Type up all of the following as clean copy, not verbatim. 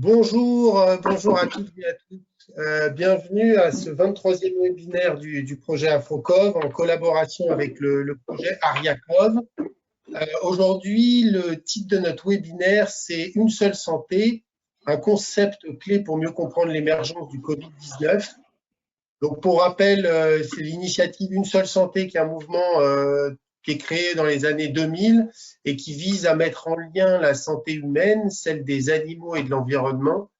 Bonjour à toutes et à tous. Bienvenue à ce 23e webinaire du projet AfroCov en collaboration avec le projet AriaCov. Aujourd'hui, le titre de notre webinaire, c'est Une seule santé, un concept clé pour mieux comprendre l'émergence du Covid-19. Donc, pour rappel, c'est l'initiative Une seule santé qui est un mouvement qui est créé dans les années 2000 et qui vise à mettre en lien la santé humaine, celle des animaux et de l'environnement,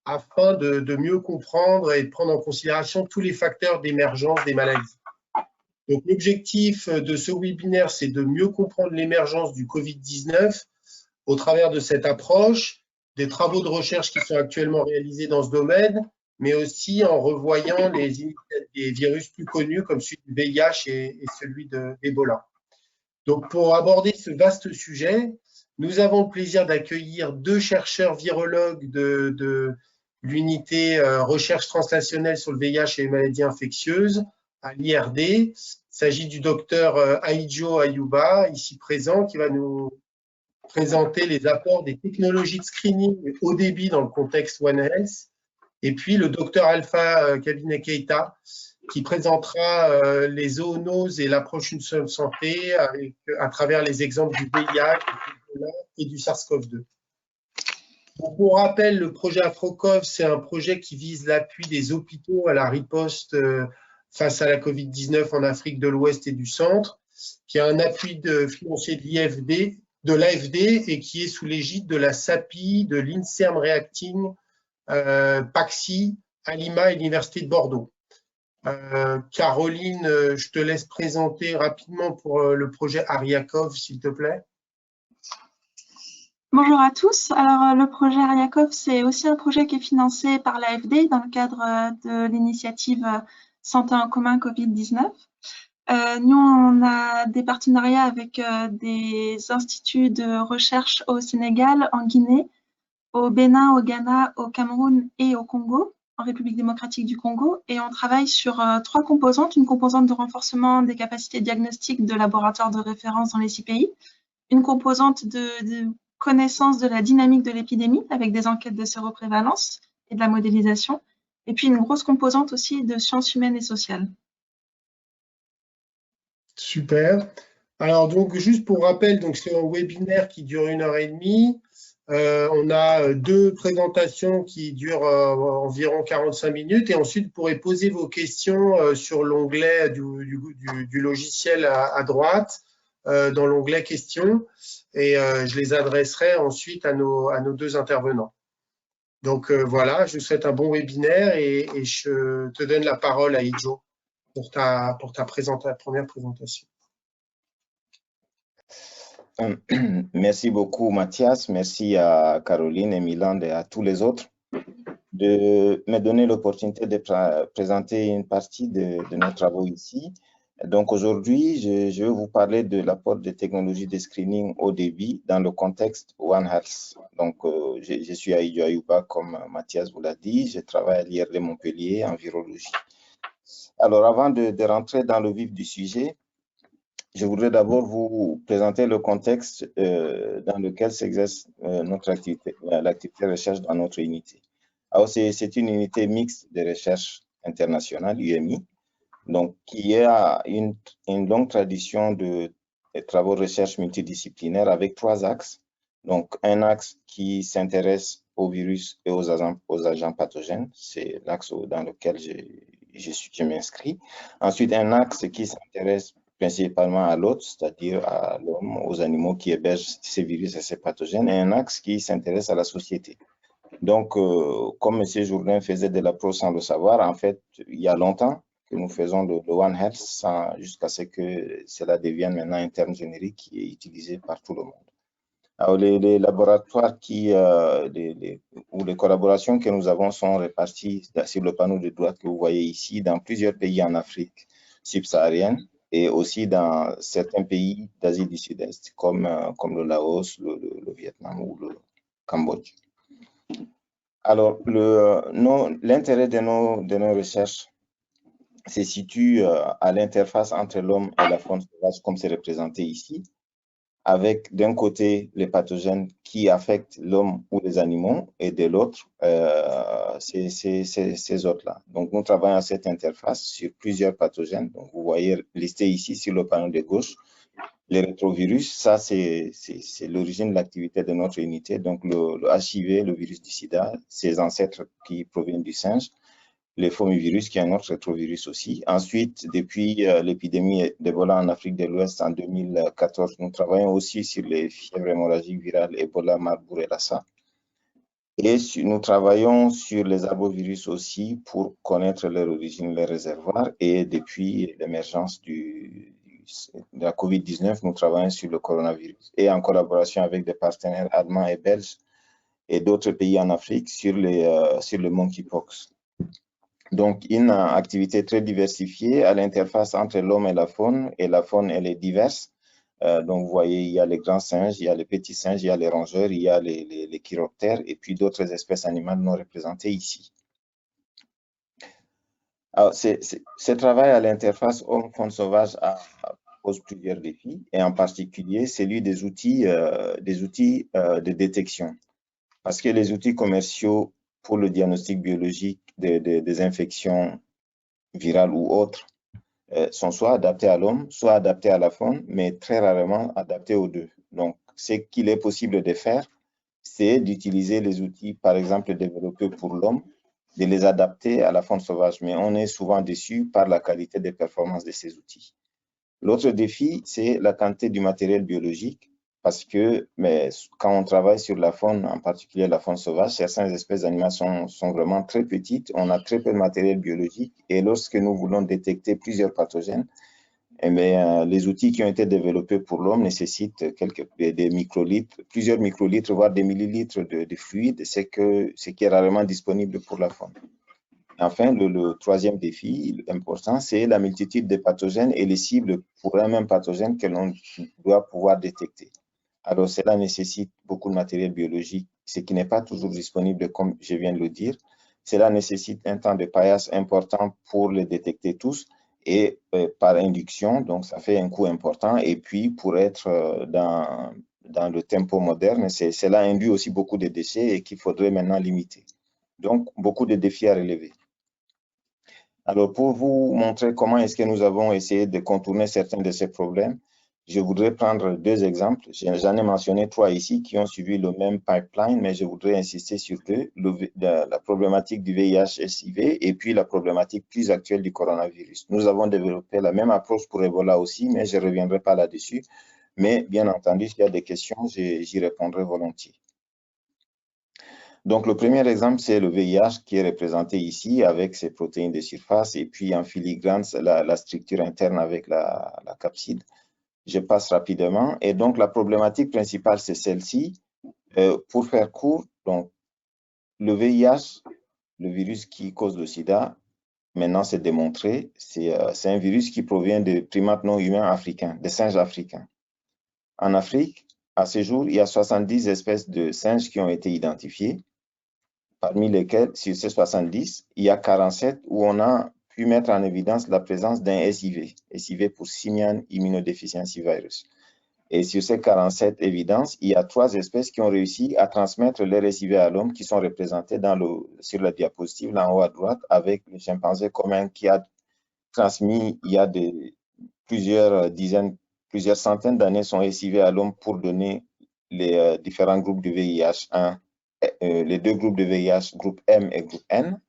afin de mieux comprendre et de prendre en considération tous les facteurs d'émergence des maladies. Donc, l'objectif de ce webinaire, c'est de mieux comprendre l'émergence du Covid-19 au travers de cette approche, des travaux de recherche qui sont actuellement réalisés dans ce domaine, mais aussi en revoyant des virus plus connus comme celui du VIH et celui d'Ebola. Donc, pour aborder ce vaste sujet, nous avons le plaisir d'accueillir deux chercheurs virologues de l'unité recherche translationnelle sur le VIH et les maladies infectieuses à l'IRD. Il s'agit du docteur Aïdjo Ayouba, ici présent, qui va nous présenter les apports des technologies de screening haut débit dans le contexte One Health. Et puis le docteur Alpha Kabine Keita, qui présentera les zoonoses et l'approche Une seule santé à travers les exemples du VIH, et du SARS-CoV-2. Pour rappel, le projet AfroCov, c'est un projet qui vise l'appui des hôpitaux à la riposte face à la Covid-19 en Afrique de l'Ouest et du Centre, qui a un appui financier de l'AFD et qui est sous l'égide de la SAPI, de l'INSERM Reacting, PAXI, Alima et l'Université de Bordeaux. Caroline, je te laisse présenter rapidement pour le projet AriaCov, s'il te plaît. Bonjour à tous. Alors, le projet AriaCov, c'est aussi un projet qui est financé par l'AFD dans le cadre de l'initiative Santé en commun Covid-19. Nous, on a des partenariats avec des instituts de recherche au Sénégal, en Guinée, au Bénin, au Ghana, au Cameroun et au Congo, en République démocratique du Congo. Et on travaille sur trois composantes. Une composante de renforcement des capacités diagnostiques de laboratoires de référence dans les 6 pays. Une composante de connaissance de la dynamique de l'épidémie avec des enquêtes de séroprévalence et de la modélisation. Et puis une grosse composante aussi de sciences humaines et sociales. Super. Alors, donc, juste pour rappel, c'est un webinaire qui dure 1h30. On a 2 présentations qui durent environ 45 minutes et ensuite vous pourrez poser vos questions sur l'onglet du logiciel à droite, dans l'onglet questions, et je les adresserai ensuite à nos 2 intervenants. Donc voilà, je vous souhaite un bon webinaire et je te donne la parole à Aïdjo pour ta première présentation. Merci beaucoup Mathias, merci à Caroline et Milan et à tous les autres de me donner l'opportunité de présenter une partie de nos travaux ici. Donc aujourd'hui, je vais vous parler de l'apport des technologies de screening haut débit dans le contexte One Health. Donc je suis Aïdjo Ayouba, comme Mathias vous l'a dit, je travaille à l'IRD Montpellier en virologie. Alors avant de rentrer dans le vif du sujet, je voudrais d'abord vous présenter le contexte dans lequel s'exerce notre activité, l'activité de recherche dans notre unité. Alors, c'est une unité mixte de recherche internationale, UMI, donc qui a une longue tradition de travaux de recherche multidisciplinaires avec 3 axes. Donc, un axe qui s'intéresse aux virus et aux agents pathogènes, c'est l'axe dans lequel je m'inscris. Ensuite, un axe qui s'intéresse principalement à l'hôte, c'est-à-dire à l'homme, aux animaux qui hébergent ces virus et ces pathogènes, et un axe qui s'intéresse à la société. Donc, comme M. Jourdain faisait de l'approche sans le savoir, en fait, il y a longtemps que nous faisons le One Health jusqu'à ce que cela devienne maintenant un terme générique qui est utilisé par tout le monde. Alors, les laboratoires ou les collaborations que nous avons sont réparties sur le panneau de droite que vous voyez ici dans plusieurs pays en Afrique subsaharienne, et aussi dans certains pays d'Asie du Sud-Est, comme le Laos, le Vietnam ou le Cambodge. Alors, l'intérêt de nos recherches se situe à l'interface entre l'homme et la faune sauvage, comme c'est représenté ici. avec d'un côté les pathogènes qui affectent l'homme ou les animaux et de l'autre ces autres-là. Donc nous travaillons à cette interface sur plusieurs pathogènes. Donc vous voyez listé ici sur le panneau de gauche les rétrovirus, ça c'est l'origine de l'activité de notre unité. Donc le HIV, le virus du sida, ses ancêtres qui proviennent du singe, les fomivirus qui est un autre rétrovirus aussi. Ensuite, depuis l'épidémie d'Ebola en Afrique de l'Ouest en 2014, nous travaillons aussi sur les fièvres hémorragiques virales Ebola, Marburg et Lassa. Et nous travaillons sur les arbovirus aussi pour connaître leur origine, leur réservoir. Et depuis l'émergence de la COVID-19, nous travaillons sur le coronavirus et en collaboration avec des partenaires allemands et belges et d'autres pays en Afrique sur le monkeypox. Donc, une activité très diversifiée à l'interface entre l'homme et la faune elle est diverse. Donc, vous voyez, il y a les grands singes, il y a les petits singes, il y a les rongeurs, il y a les chiroptères et puis d'autres espèces animales non représentées ici. Alors, ce travail à l'interface homme-faune sauvage pose plusieurs défis et en particulier celui des outils de détection. Parce que les outils commerciaux pour le diagnostic biologique des infections virales ou autres sont soit adaptés à l'homme, soit adaptés à la faune, mais très rarement adaptés aux deux. Donc, ce qu'il est possible de faire, c'est d'utiliser les outils, par exemple, développés pour l'homme, de les adapter à la faune sauvage, mais on est souvent déçu par la qualité des performances de ces outils. L'autre défi, c'est la quantité du matériel biologique, parce que quand on travaille sur la faune, en particulier la faune sauvage, certaines espèces animales sont vraiment très petites, on a très peu de matériel biologique, et lorsque nous voulons détecter plusieurs pathogènes, les outils qui ont été développés pour l'homme nécessitent des microlitres, plusieurs microlitres, voire des millilitres de fluide, ce qui est rarement disponible pour la faune. Enfin, le troisième défi important, c'est la multitude de pathogènes et les cibles pour un même pathogène que l'on doit pouvoir détecter. Alors, cela nécessite beaucoup de matériel biologique, ce qui n'est pas toujours disponible, comme je viens de le dire. Cela nécessite un temps de paillage important pour les détecter tous et par induction, donc ça fait un coût important. Et puis, pour être dans le tempo moderne, cela induit aussi beaucoup de déchets et qu'il faudrait maintenant limiter. Donc, beaucoup de défis à relever. Alors, pour vous montrer comment est-ce que nous avons essayé de contourner certains de ces problèmes, je voudrais prendre deux exemples. J'en ai mentionné trois ici qui ont suivi le même pipeline, mais je voudrais insister sur deux, la problématique du VIH-SIV et puis la problématique plus actuelle du coronavirus. Nous avons développé la même approche pour Ebola aussi, mais je ne reviendrai pas là-dessus. Mais bien entendu, s'il y a des questions, j'y répondrai volontiers. Donc, le premier exemple, c'est le VIH qui est représenté ici avec ses protéines de surface et puis en filigrane, la structure interne avec la capside. Je passe rapidement. Et donc, la problématique principale, c'est celle-ci. Pour faire court, donc, le VIH, le virus qui cause le sida, maintenant c'est démontré, c'est un virus qui provient de primates non humains africains, des singes africains. En Afrique, à ce jour, il y a 70 espèces de singes qui ont été identifiées. Parmi lesquels, sur ces 70, il y a 47 où on a pu mettre en évidence la présence d'un SIV, SIV pour Simian Immunodeficiency Virus. Et sur ces 47 évidences, il y a 3 espèces qui ont réussi à transmettre leur SIV à l'homme qui sont représentées sur la diapositive, là en haut à droite, avec le chimpanzé commun qui a transmis il y a plusieurs centaines d'années son SIV à l'homme pour donner les différents groupes de VIH1. Les deux groupes de VIH, groupe M et groupe N.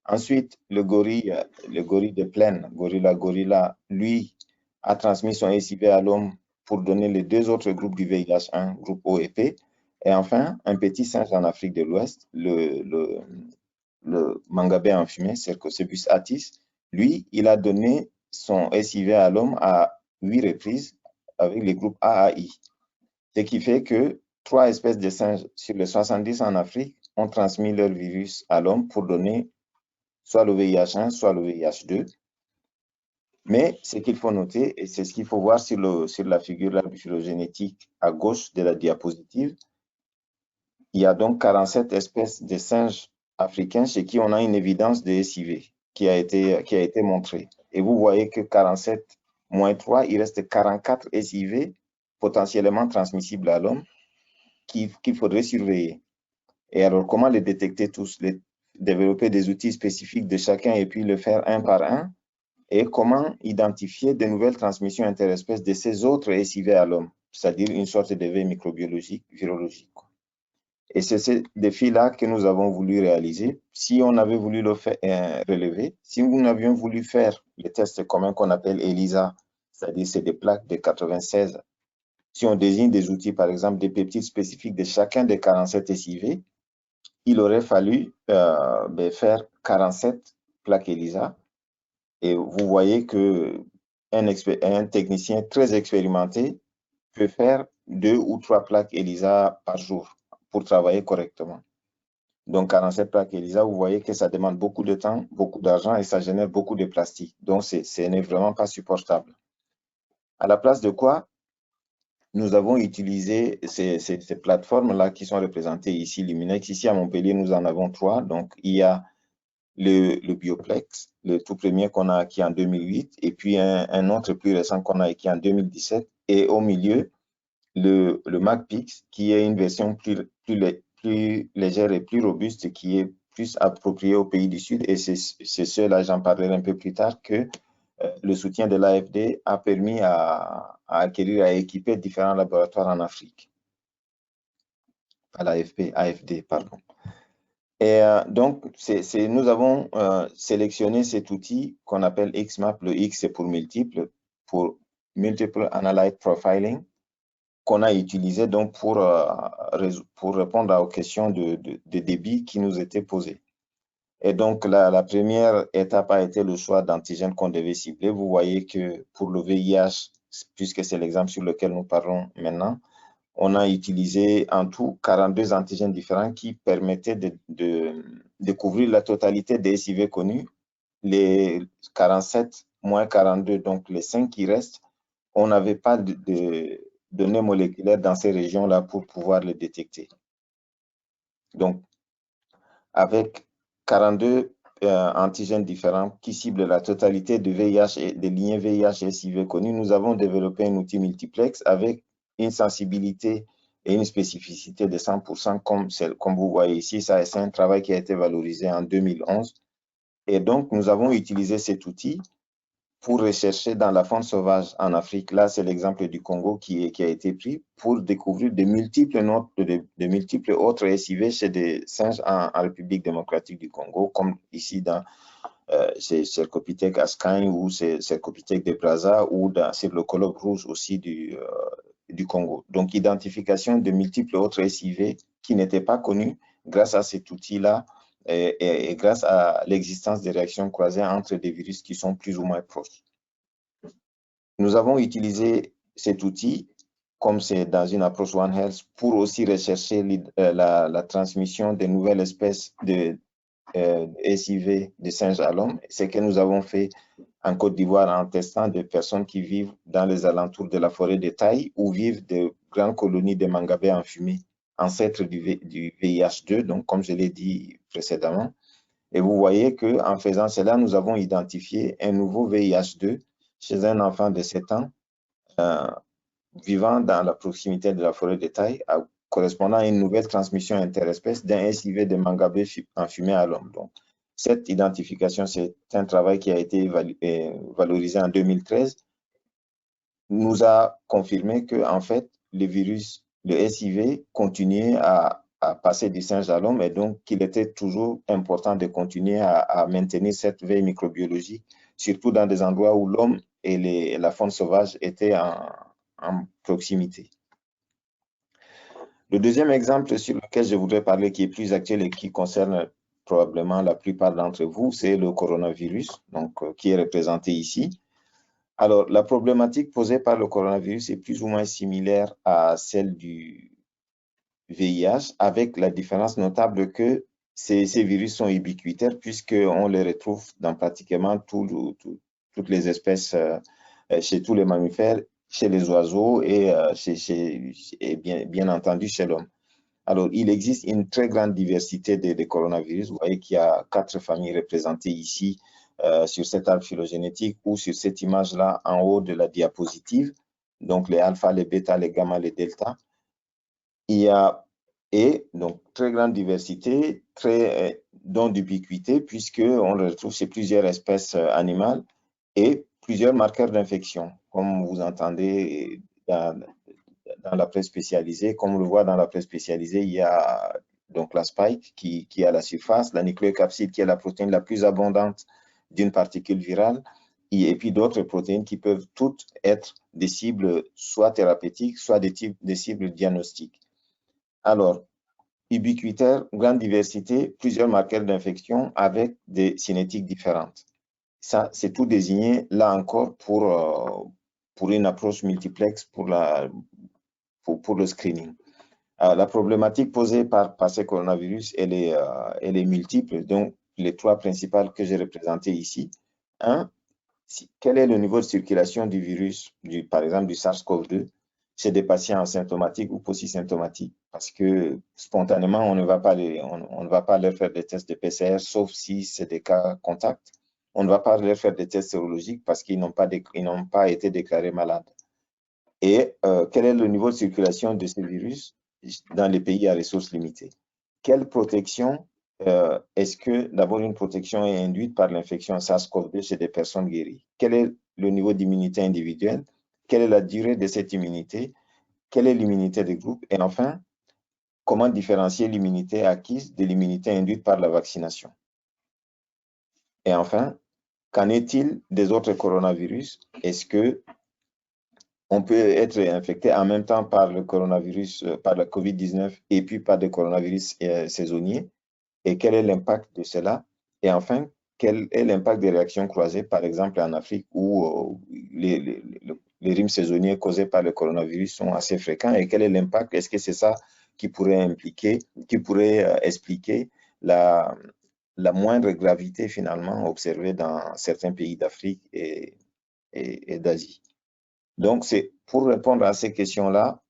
Ensuite, le gorille de plaine, gorilla, lui, a transmis son SIV à l'homme pour donner les deux autres groupes du VIH1, groupe O et P. Et enfin, un petit singe en Afrique de l'Ouest, le mangabé enfumé, Cercocephalus atis, lui, il a donné son SIV à l'homme à 8 reprises avec les groupes A à I. Ce qui fait que 3 espèces de singes sur les 70 en Afrique ont transmis leur virus à l'homme pour donner soit le VIH1, soit le VIH2. Mais ce qu'il faut noter, et c'est ce qu'il faut voir sur la figure de l'arbre phylogénétique à gauche de la diapositive, il y a donc 47 espèces de singes africains chez qui on a une évidence de SIV qui a été montrée. Et vous voyez que 47 moins 3, il reste 44 SIV potentiellement transmissibles à l'homme qu'il faudrait surveiller. Et alors, comment les détecter tous? Développer des outils spécifiques de chacun et puis le faire un par un? Et comment identifier de nouvelles transmissions interespèces de ces autres SIV à l'homme, c'est-à-dire une sorte de veille microbiologique, virologique. Et c'est ce défi-là que nous avons voulu réaliser. Si on avait voulu le relever, si nous avions voulu faire les tests communs qu'on appelle ELISA, c'est-à-dire c'est des plaques de 96, si on désigne des outils, par exemple des peptides spécifiques de chacun des 47 SIV, il aurait fallu faire 47 plaques ELISA. Et vous voyez qu'un technicien très expérimenté peut faire 2 ou 3 plaques ELISA par jour pour travailler correctement. Donc, 47 plaques ELISA, vous voyez que ça demande beaucoup de temps, beaucoup d'argent et ça génère beaucoup de plastique. Donc, ce n'est vraiment pas supportable. À la place de quoi, nous avons utilisé ces plateformes-là qui sont représentées ici, Luminex. Ici, à Montpellier, nous en avons 3. Donc, il y a le Bioplex, le tout premier qu'on a acquis en 2008, et puis un autre plus récent qu'on a acquis en 2017, et au milieu, le MacPix, qui est une version plus légère et plus robuste, qui est plus appropriée aux pays du Sud, et c'est cela, j'en parlerai un peu plus tard, que le soutien de l'AFD a permis à acquérir, à équiper différents laboratoires en Afrique. Pas l'AFP, AFD, pardon. Et donc, nous avons sélectionné cet outil qu'on appelle XMAP. Le X, c'est pour Multiple Analyte Profiling, qu'on a utilisé donc pour répondre aux questions de débit qui nous étaient posées. Et donc, la première étape a été le choix d'antigènes qu'on devait cibler. Vous voyez que pour le VIH, puisque c'est l'exemple sur lequel nous parlons maintenant, on a utilisé en tout 42 antigènes différents qui permettaient de couvrir la totalité des SIV connus. Les 47 moins 42, donc les 5 qui restent, on n'avait pas de données moléculaires dans ces régions-là pour pouvoir les détecter. Donc, avec 42 antigènes différents qui ciblent la totalité de VIH et des lignées VIH et SIV connues, nous avons développé un outil multiplex avec une sensibilité et une spécificité de 100% comme vous voyez ici. C'est un travail qui a été valorisé en 2011. Et donc, nous avons utilisé cet outil pour rechercher dans la faune sauvage en Afrique. Là, c'est l'exemple du Congo qui a été pris pour découvrir de multiples autres SIV chez des singes en République démocratique du Congo, comme ici dans chez Cercopithèque ascagne ou Cercopithèque de Brazza ou sur le colloque rouge aussi du Congo. Donc, identification de multiples autres SIV qui n'étaient pas connus grâce à cet outil-là et grâce à l'existence des réactions croisées entre des virus qui sont plus ou moins proches. Nous avons utilisé cet outil, comme c'est dans une approche One Health, pour aussi rechercher la transmission de nouvelles espèces de SIV de singes à l'homme. C'est ce que nous avons fait en Côte d'Ivoire en testant des personnes qui vivent dans les alentours de la forêt de Taï où vivent de grandes colonies de mangabés enfumés, ancêtres du VIH2, donc comme je l'ai dit précédemment. Et vous voyez qu'en faisant cela, nous avons identifié un nouveau VIH2 chez un enfant de 7 ans vivant dans la proximité de la forêt de Taï, correspondant à une nouvelle transmission interespèce d'un SIV de mangabé enfumé à l'homme. Donc, cette identification, c'est un travail qui a été valorisé en 2013, nous a confirmé que, en fait, le virus, le SIV, continuait à passer du singe à l'homme et donc qu'il était toujours important de continuer à maintenir cette veille microbiologique, surtout dans des endroits où l'homme et la faune sauvage étaient en proximité. Le deuxième exemple sur lequel je voudrais parler, qui est plus actuel et qui concerne probablement la plupart d'entre vous, c'est le coronavirus, donc, qui est représenté ici. Alors, la problématique posée par le coronavirus est plus ou moins similaire à celle du VIH, avec la différence notable que ces virus sont ubiquitaires puisqu'on les retrouve dans pratiquement toutes les espèces, chez tous les mammifères, chez les oiseaux et bien entendu chez l'homme. Alors, il existe une très grande diversité de coronavirus. Vous voyez qu'il y a 4 familles représentées ici sur cet arbre phylogénétique ou sur cette image-là en haut de la diapositive. donc les alpha, les bêta, les gamma, les delta. Il y a, et donc, très grande diversité, très don d'ubiquité, puisqu'on le retrouve chez plusieurs espèces animales et plusieurs marqueurs d'infection, comme vous entendez dans la presse spécialisée. Comme on le voit dans la presse spécialisée, il y a donc la spike qui est à la surface, la nucléocapside qui est la protéine la plus abondante d'une particule virale, et puis d'autres protéines qui peuvent toutes être des cibles soit thérapeutiques, soit des cibles diagnostiques. Alors, ubiquitaire, grande diversité, plusieurs marqueurs d'infection avec des cinétiques différentes. Ça, c'est tout désigné, là encore, pour une approche multiplexe pour le screening. La problématique posée par ces coronavirus, elle est multiple. Donc, les trois principales que j'ai représentées ici. Un, quel est le niveau de circulation du virus, par exemple du SARS-CoV-2, chez des patients asymptomatiques ou paucisymptomatiques? Parce que spontanément, on ne va pas leur faire des tests de PCR, sauf si c'est des cas contacts. On ne va pas leur faire des tests sérologiques parce qu'ils n'ont pas été déclarés malades. Et quel est le niveau de circulation de ce virus dans les pays à ressources limitées? Quelle protection est-ce que d'abord une protection est induite par l'infection SARS-CoV-2 chez des personnes guéries? Quel est le niveau d'immunité individuelle? Quelle est la durée de cette immunité? Quelle est l'immunité de groupe? Et enfin, comment différencier l'immunité acquise de l'immunité induite par la vaccination? Et enfin, qu'en est-il des autres coronavirus? Est-ce que on peut être infecté en même temps par le coronavirus, par la COVID-19 et puis par des coronavirus saisonniers? Et quel est l'impact de cela? Et enfin, quel est l'impact des réactions croisées, par exemple en Afrique, où les rhumes saisonniers causés par le coronavirus sont assez fréquents? Et quel est l'impact? Est-ce que c'est ça qui pourrait expliquer la moindre gravité finalement observée dans certains pays d'Afrique et d'Asie? Donc, c'est pour répondre à ces questions-là,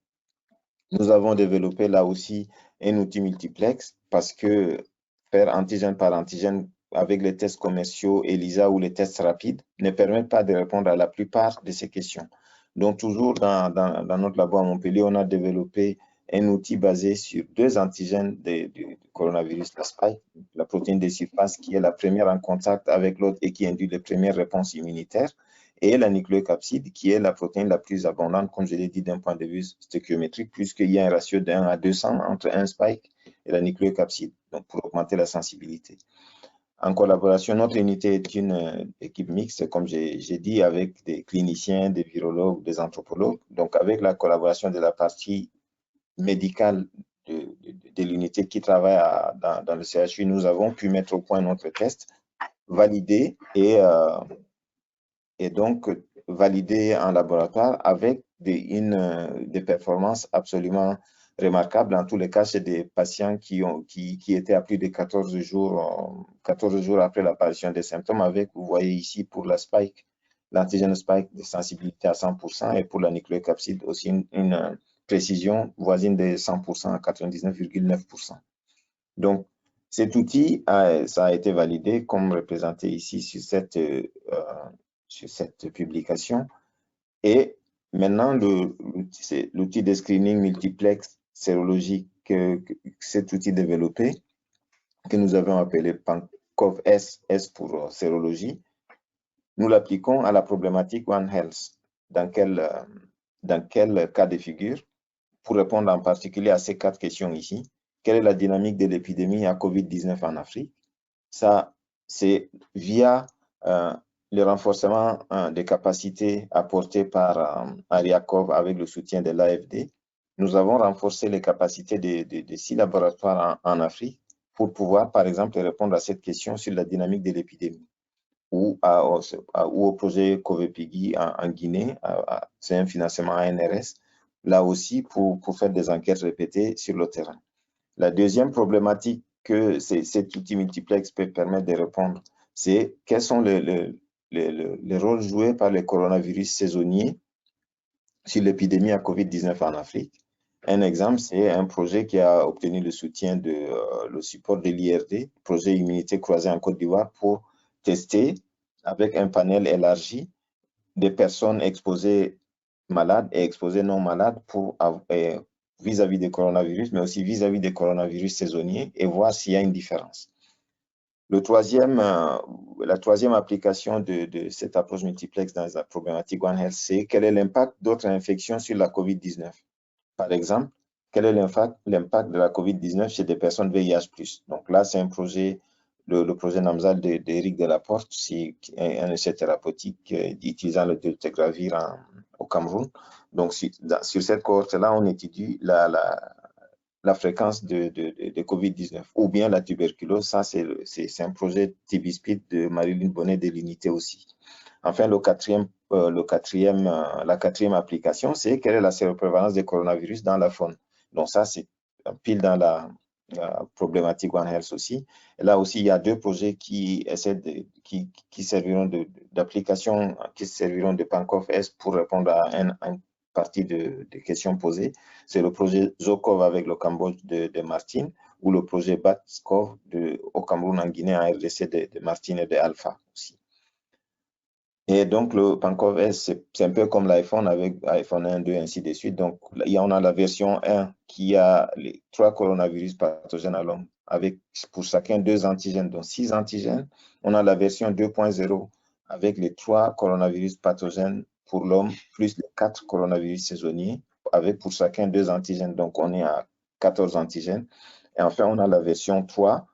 nous avons développé là aussi un outil multiplex parce que faire antigène par antigène avec les tests commerciaux ELISA ou les tests rapides ne permettent pas de répondre à la plupart de ces questions. Donc, toujours dans notre labo à Montpellier, on a développé un outil basé sur deux antigènes du coronavirus, la spike, la protéine de surface qui est la première en contact avec l'autre et qui induit les premières réponses immunitaires, et la nucléocapside qui est la protéine la plus abondante, comme je l'ai dit, d'un point de vue stéchiométrique, puisqu'il y a un ratio de 1 à 200 entre un spike et la nucléocapside, donc pour augmenter la sensibilité. En collaboration, notre unité est une équipe mixte, comme j'ai dit, avec des cliniciens, des virologues, des anthropologues. Donc, avec la collaboration de la partie médicale de l'unité qui travaille dans le CHU, nous avons pu mettre au point notre test, valider et donc validé en laboratoire avec des performances absolument remarquables. En tous les cas, chez des patients qui étaient à plus de 14 jours après l'apparition des symptômes, avec, vous voyez ici, pour la spike, l'antigène spike de sensibilité à 100% et pour la nucléocapside aussi une précision voisine de 100% à 99,9%. Donc, cet outil, ça a été validé comme représenté ici sur cette publication. Et maintenant, l'outil de screening multiplex sérologique, cet outil développé, que nous avons appelé PanCov-S, S pour sérologie, nous l'appliquons à la problématique One Health. Dans quel cas de figure? Pour répondre en particulier à ces 4 questions ici. Quelle est la dynamique de l'épidémie à COVID-19 en Afrique? Ça, c'est via le renforcement des capacités apportées par Ariakov avec le soutien de l'AFD. Nous avons renforcé les capacités de 6 laboratoires en Afrique pour pouvoir, par exemple, répondre à cette question sur la dynamique de l'épidémie ou au projet Covepigi en Guinée. C'est un financement ANRS, là aussi pour faire des enquêtes répétées sur le terrain. La deuxième problématique que cet outil multiplex peut permettre de répondre, c'est quels sont les rôles joués par les coronavirus saisonniers sur l'épidémie à COVID-19 en Afrique. Un exemple, c'est un projet qui a obtenu le soutien le support de l'IRD, projet Immunité croisée en Côte d'Ivoire, pour tester avec un panel élargi des personnes exposées malades et exposer non malades pour vis-à-vis des coronavirus, mais aussi vis-à-vis des coronavirus saisonniers et voir s'il y a une différence. La troisième application de cette approche multiplexe dans la problématique One Health, c'est quel est l'impact d'autres infections sur la COVID-19. Par exemple, quel est l'impact de la COVID-19 chez des personnes VIH+. Donc là, c'est un projet, le projet NAMSAL d'Éric Delaporte, c'est un essai thérapeutique utilisant le dolutegravir au Cameroun. Donc, sur cette cohorte-là, on étudie la fréquence de COVID-19 ou bien la tuberculose. Ça, c'est un projet TB-SPID de Marilyn Bonnet de l'unité aussi. Enfin, la quatrième application, c'est quelle est la séroprévalence des coronavirus dans la faune. Donc ça, c'est pile dans la problématique One Health aussi. Et là aussi, il y a deux projets qui serviront d'application, qui serviront de PANCOV-S pour répondre à une partie des questions posées. C'est le projet ZOCOV avec le Cambodge de Martine ou le projet BATSCOV au Cameroun, en Guinée, en RDC de Martine et de Alpha aussi. Et donc, le PANCOV-S, c'est un peu comme l'iPhone avec iPhone 1, 2, ainsi de suite. Donc, on a la version 1 qui a les 3 coronavirus pathogènes à l'homme, avec pour chacun 2 antigènes, donc 6 antigènes. On a la version 2.0 avec les 3 coronavirus pathogènes pour l'homme, plus les 4 coronavirus saisonniers, avec pour chacun 2 antigènes. Donc, on est à 14 antigènes. Et enfin, on a la version 3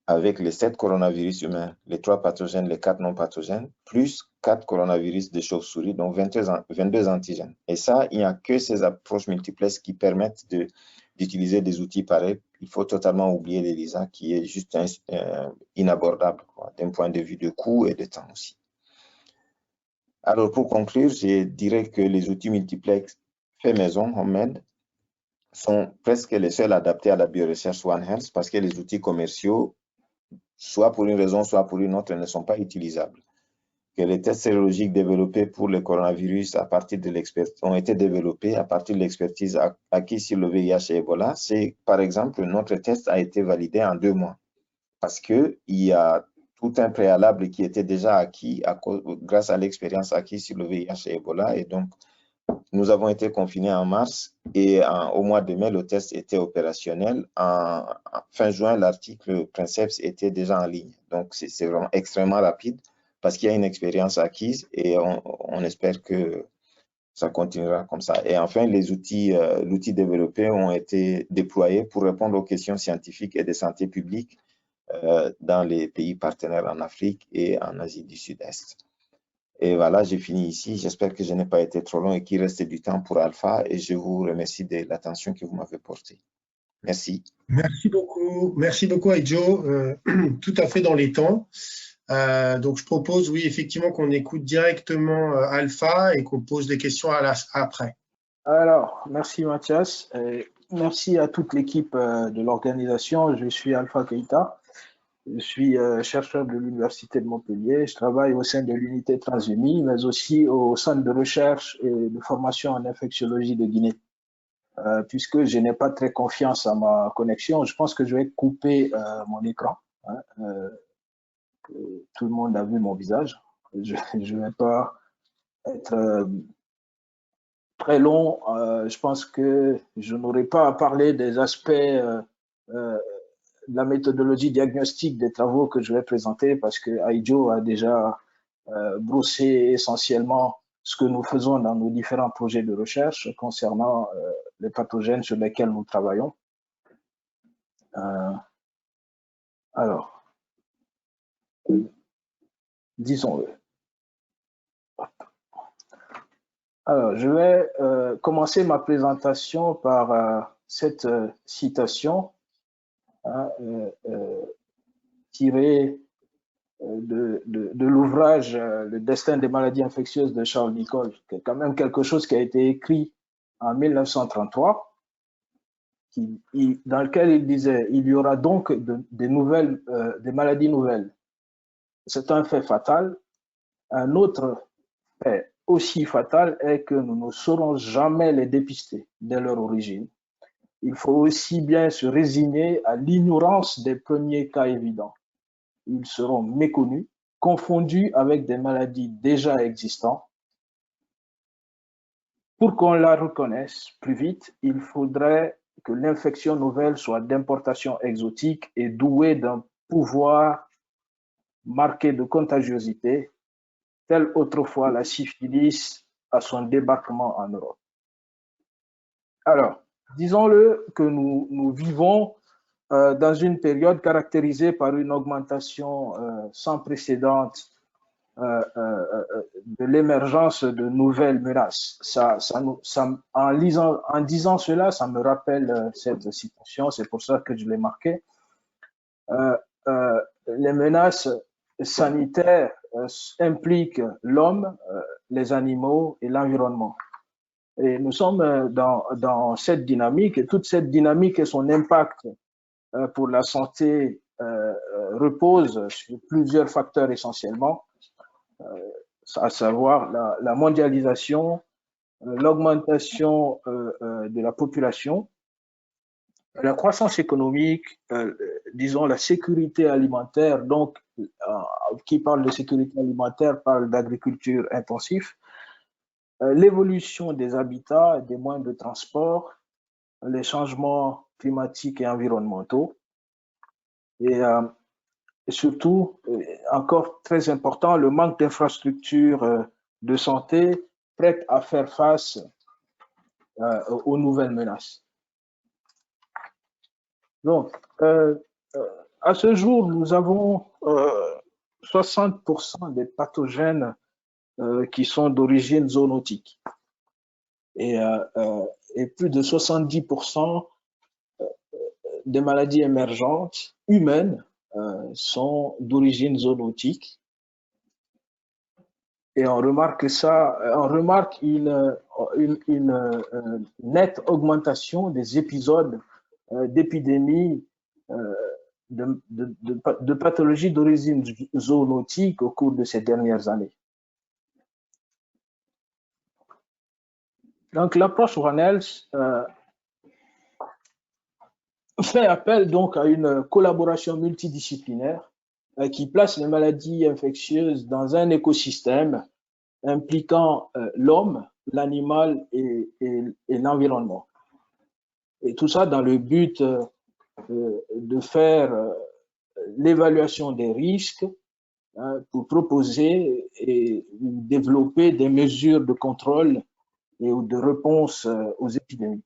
avec les 7 coronavirus humains, les 3 pathogènes, les 4 non pathogènes, plus 4 coronavirus de chauve-souris, donc 22 antigènes. Et ça, il n'y a que ces approches multiplexes qui permettent d'utiliser des outils pareils. Il faut totalement oublier l'ELISA, qui est juste inabordable d'un point de vue de coût et de temps aussi. Alors, pour conclure, je dirais que les outils multiplexes faits maison, homemade, sont presque les seuls adaptés à la biorecherche One Health parce que les outils commerciaux, soit pour une raison, soit pour une autre, ne sont pas utilisables. Que les tests sérologiques développés pour le coronavirus ont été développés à partir de l'expertise acquise sur le VIH et Ebola. C'est, par exemple, notre test a été validé en 2 mois parce qu'il y a tout un préalable qui était déjà acquis grâce à l'expérience acquise sur le VIH et Ebola. Et donc, nous avons été confinés en mars et au mois de mai, le test était opérationnel. En fin juin, l'article Princeps était déjà en ligne. Donc, c'est vraiment extrêmement rapide parce qu'il y a une expérience acquise et on espère que ça continuera comme ça. Et enfin, l'outil développé ont été déployés pour répondre aux questions scientifiques et de santé publique dans les pays partenaires en Afrique et en Asie du Sud-Est. Et voilà, j'ai fini ici. J'espère que je n'ai pas été trop long et qu'il reste du temps pour Alpha. Et je vous remercie de l'attention que vous m'avez portée. Merci. Merci beaucoup Aïdjo. Tout à fait dans les temps. Donc, je propose, oui, effectivement, qu'on écoute directement Alpha et qu'on pose des questions après. Alors, merci Mathias. Merci à toute l'équipe de l'organisation. Je suis Alpha Keïta. Je suis chercheur de l'Université de Montpellier. Je travaille au sein de l'unité Transunie, mais aussi au centre de recherche et de formation en infectiologie de Guinée. Puisque je n'ai pas très confiance à ma connexion, je pense que je vais couper mon écran. Tout le monde a vu mon visage. Je ne vais pas être très long. Je pense que je n'aurai pas à parler des aspects de la méthodologie diagnostique des travaux que je vais présenter parce que Aïdjo a déjà brossé essentiellement ce que nous faisons dans nos différents projets de recherche concernant les pathogènes sur lesquels nous travaillons. Alors, disons-le. Alors, je vais commencer ma présentation par cette citation tirée de l'ouvrage Le destin des maladies infectieuses de Charles Nicholl, qui est quand même quelque chose qui a été écrit en 1933, dans lequel il disait « Il y aura donc des maladies nouvelles. C'est un fait fatal. Un autre fait aussi fatal est que nous ne saurons jamais les dépister dès leur origine. Il faut aussi bien se résigner à l'ignorance des premiers cas évidents. Ils seront méconnus, confondus avec des maladies déjà existantes. Pour qu'on la reconnaisse plus vite, il faudrait que l'infection nouvelle soit d'importation exotique et douée d'un pouvoir marqué de contagiosité, tel autrefois la syphilis à son débarquement en Europe. Alors, disons-le que nous vivons dans une période caractérisée par une augmentation sans précédent de l'émergence de nouvelles menaces. En disant cela, ça me rappelle cette citation, c'est pour ça que je l'ai marqué. Les menaces sanitaires impliquent l'homme, les animaux et l'environnement. Et nous sommes dans cette dynamique, et toute cette dynamique et son impact pour la santé repose sur plusieurs facteurs essentiellement, à savoir la mondialisation, l'augmentation de la population, la croissance économique, disons la sécurité alimentaire, donc qui parle de sécurité alimentaire parle d'agriculture intensive, l'évolution des habitats et des moyens de transport, les changements climatiques et environnementaux, et surtout, encore très important, le manque d'infrastructures de santé prêtes à faire face aux nouvelles menaces. Donc, à ce jour, nous avons 60% des pathogènes qui sont d'origine zoonotique et plus de 70% des maladies émergentes humaines sont d'origine zoonotique. Et on remarque une nette augmentation des épisodes d'épidémies de pathologies d'origine zoonotique au cours de ces dernières années. Donc, l'approche One Health fait appel donc à une collaboration multidisciplinaire qui place les maladies infectieuses dans un écosystème impliquant l'homme, l'animal et l'environnement. Et tout ça dans le but de faire l'évaluation des risques pour proposer et développer des mesures de contrôle et de réponse aux épidémies.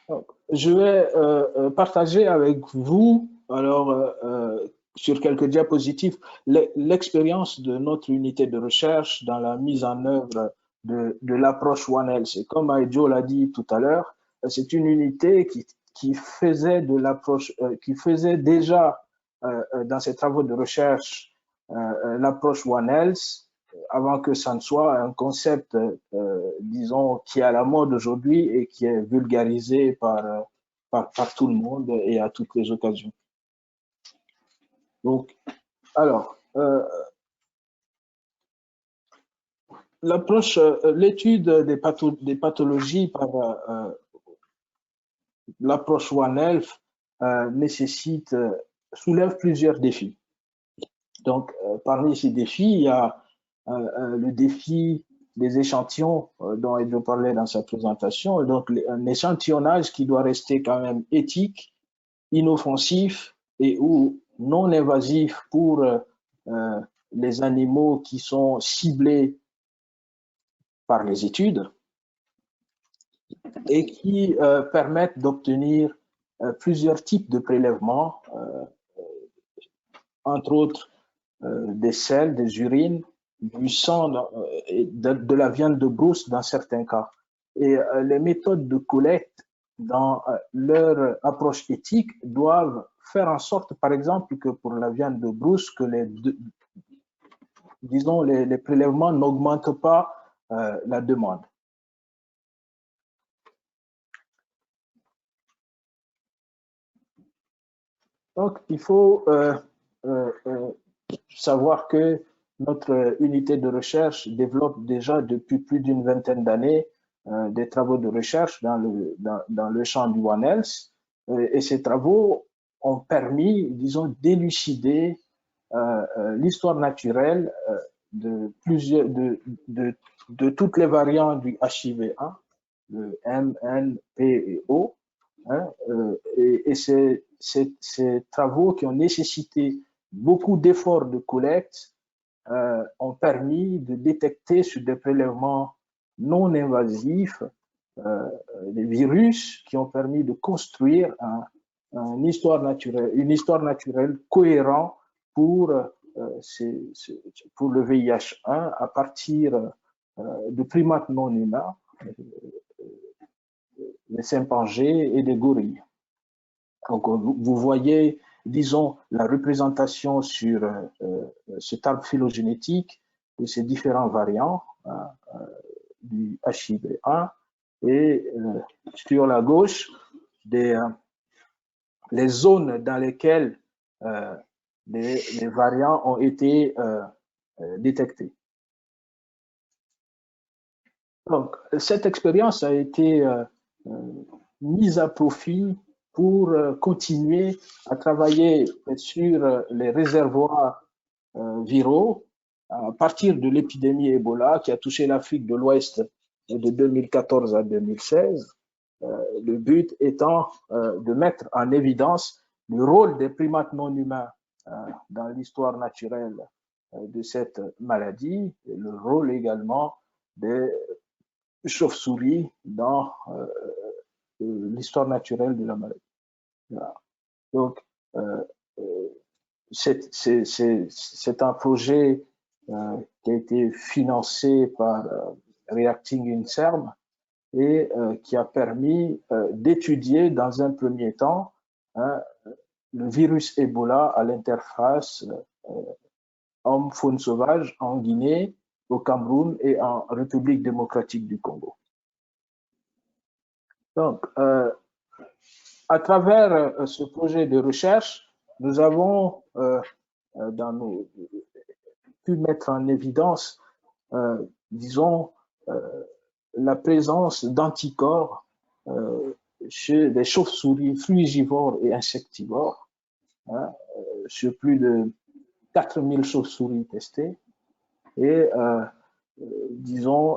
Donc, je vais partager avec vous, alors, sur quelques diapositives, l'expérience de notre unité de recherche dans la mise en œuvre de l'approche One Health. Et comme Aïdjo l'a dit tout à l'heure, c'est une unité qui faisait de l'approche, qui faisait déjà dans ses travaux de recherche l'approche One Health, avant que ça ne soit un concept, disons, qui est à la mode aujourd'hui et qui est vulgarisé par tout le monde et à toutes les occasions. Donc, alors, l'approche, l'étude des pathologies par l'approche One Health soulève plusieurs défis. Donc, parmi ces défis, il y a le défi des échantillons dont il parlait dans sa présentation, donc un échantillonnage qui doit rester quand même éthique, inoffensif et ou non invasif pour les animaux qui sont ciblés par les études et qui permettent d'obtenir plusieurs types de prélèvements, entre autres des selles, des urines, du sang, de la viande de brousse dans certains cas. Et les méthodes de collecte dans leur approche éthique doivent faire en sorte, par exemple, que pour la viande de brousse, que les prélèvements n'augmentent pas la demande. Donc, il faut savoir que notre unité de recherche développe déjà depuis plus d'une vingtaine d'années des travaux de recherche dans le champ du One Health. Et ces travaux ont permis, disons, d'élucider l'histoire naturelle de toutes les variantes du HIV1, le M, N, P et O. Et ces travaux qui ont nécessité beaucoup d'efforts de collecte ont permis de détecter sur des prélèvements non invasifs des virus qui ont permis de construire une histoire naturelle cohérente pour le VIH1 à partir de primates non humains, les chimpanzés et des gorilles. Donc, vous voyez, disons, la représentation sur cet arbre phylogénétique de ces différents variants du HIV1 et sur la gauche, les zones dans lesquelles les variants ont été détectés. Donc, cette expérience a été mise à profit pour continuer à travailler sur les réservoirs viraux à partir de l'épidémie Ebola qui a touché l'Afrique de l'Ouest de 2014 à 2016. Le but étant de mettre en évidence le rôle des primates non humains dans l'histoire naturelle de cette maladie et le rôle également des chauves-souris dans l'histoire naturelle de la maladie. Voilà. Donc, c'est un projet qui a été financé par Reacting INSERM et qui a permis d'étudier dans un premier temps le virus Ebola à l'interface homme-faune sauvage en Guinée, au Cameroun et en République démocratique du Congo. Donc, à travers ce projet de recherche, nous avons pu mettre en évidence, disons, la présence d'anticorps chez les chauves-souris frugivores et insectivores, sur plus de 4000 chauves-souris testées, et disons,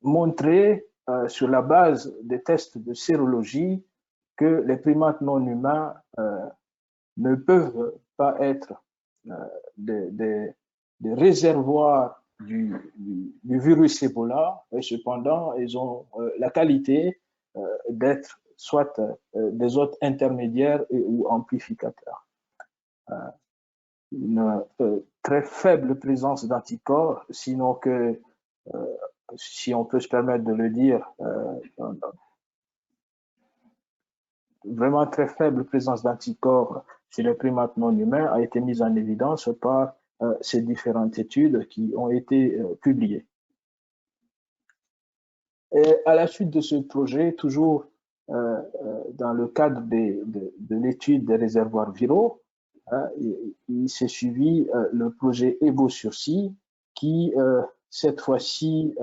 montrer sur la base des tests de sérologie que les primates non humains ne peuvent pas être des réservoirs du virus Ebola, et cependant, ils ont la qualité d'être soit des hôtes intermédiaires ou amplificateurs. Une très faible présence d'anticorps, sinon que, si on peut se permettre de le dire, vraiment très faible présence d'anticorps chez les primates non humains a été mise en évidence par ces différentes études qui ont été publiées. Et à la suite de ce projet, toujours dans le cadre de l'étude des réservoirs viraux, il s'est suivi le projet EBO-SURSI qui, cette fois-ci,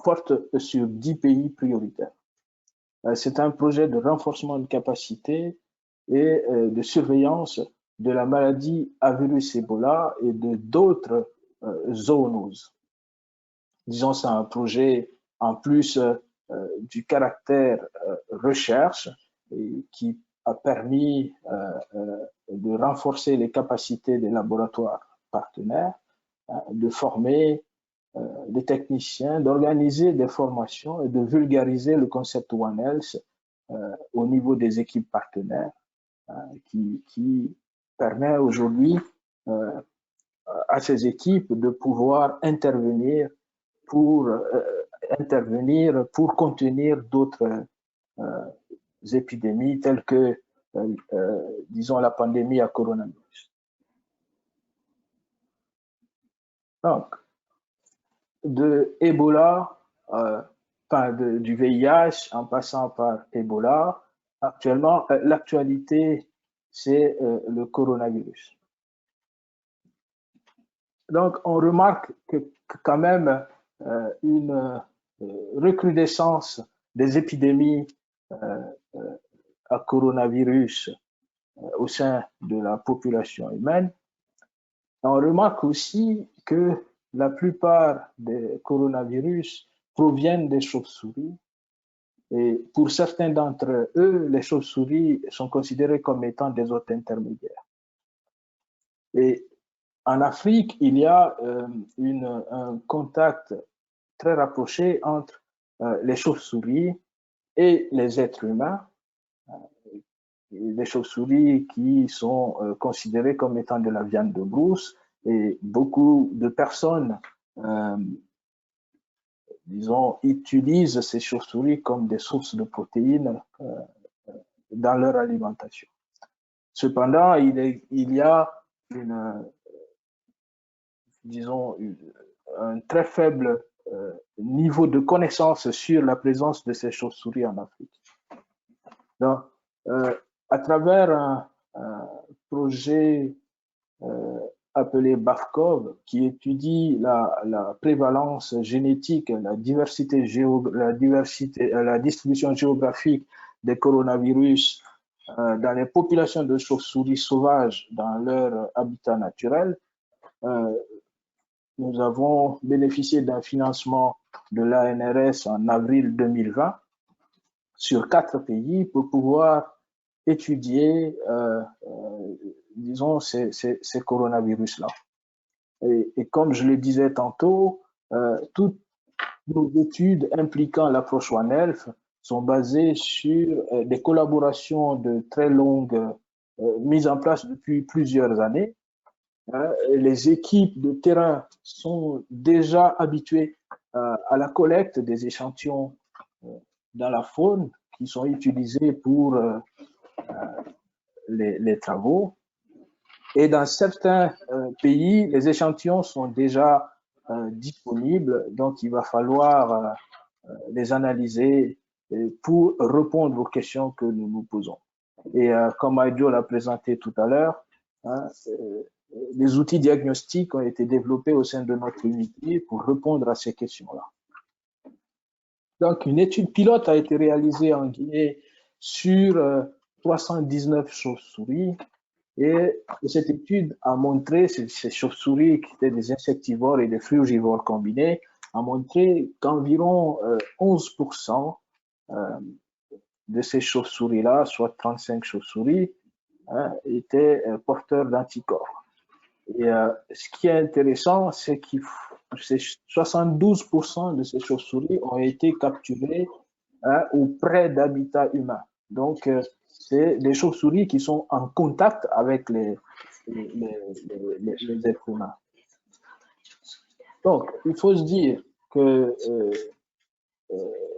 porte sur 10 pays prioritaires. C'est un projet de renforcement de capacité et de surveillance de la maladie à virus Ebola et de d'autres zoonoses. Disons, c'est un projet en plus du caractère recherche et qui a permis de renforcer les capacités des laboratoires partenaires, de former des techniciens, d'organiser des formations et de vulgariser le concept One Health au niveau des équipes partenaires, qui permet aujourd'hui à ces équipes de pouvoir intervenir pour contenir d'autres épidémies telles que, disons, la pandémie à coronavirus. Donc, de Ebola, du VIH en passant par Ebola, actuellement, l'actualité, c'est le coronavirus. Donc, on remarque que quand même une recrudescence des épidémies à coronavirus au sein de la population humaine. On remarque aussi que la plupart des coronavirus proviennent des chauves-souris. Et pour certains d'entre eux, les chauves-souris sont considérées comme étant des hôtes intermédiaires. Et en Afrique, il y a un contact très rapproché entre les chauves-souris et les êtres humains. Les chauves-souris qui sont considérées comme étant de la viande de brousse, et beaucoup de personnes, disons, utilisent ces chauves-souris comme des sources de protéines dans leur alimentation. Cependant, il y a disons, un très faible niveau de connaissance sur la présence de ces chauves-souris en Afrique. Donc, à travers un projet appelé BAFCOV, qui étudie la prévalence génétique, la distribution géographique des coronavirus dans les populations de chauves-souris sauvages dans leur habitat naturel, nous avons bénéficié d'un financement de l'ANRS en avril 2020 sur 4 pays pour pouvoir étudier, disons, ces coronavirus-là. Et comme je le disais tantôt, toutes nos études impliquant l'approche One Health sont basées sur des collaborations de très longue mise en place depuis plusieurs années. Les équipes de terrain sont déjà habituées à la collecte des échantillons dans la faune qui sont utilisés pour les travaux. Et dans certains pays, les échantillons sont déjà disponibles, donc il va falloir les analyser pour répondre aux questions que nous nous posons. Et comme Aïdjo l'a présenté tout à l'heure, les outils diagnostiques ont été développés au sein de notre unité pour répondre à ces questions-là. Donc, une étude pilote a été réalisée en Guinée sur 319 chauves-souris. Et cette étude a montré, ces chauves-souris qui étaient des insectivores et des frugivores combinés, a montré qu'environ 11% de ces chauves-souris-là, soit 35 chauves-souris, étaient porteurs d'anticorps. Et ce qui est intéressant, c'est que 72% de ces chauves-souris ont été capturées auprès d'habitats humains. Donc, c'est des chauves-souris qui sont en contact avec les êtres humains. Donc, il faut se dire que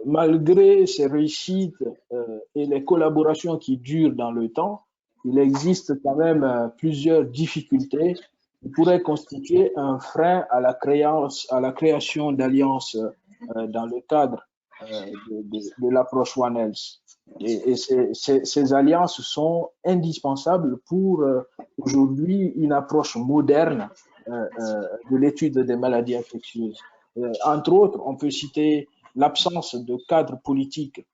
malgré ces réussites et les collaborations qui durent dans le temps, il existe quand même plusieurs difficultés qui pourraient constituer un frein à la création d'alliances dans le cadre de l'approche One Health. Et ces alliances sont indispensables pour aujourd'hui une approche moderne de l'étude des maladies infectieuses. Entre autres, on peut citer l'absence de cadre politique,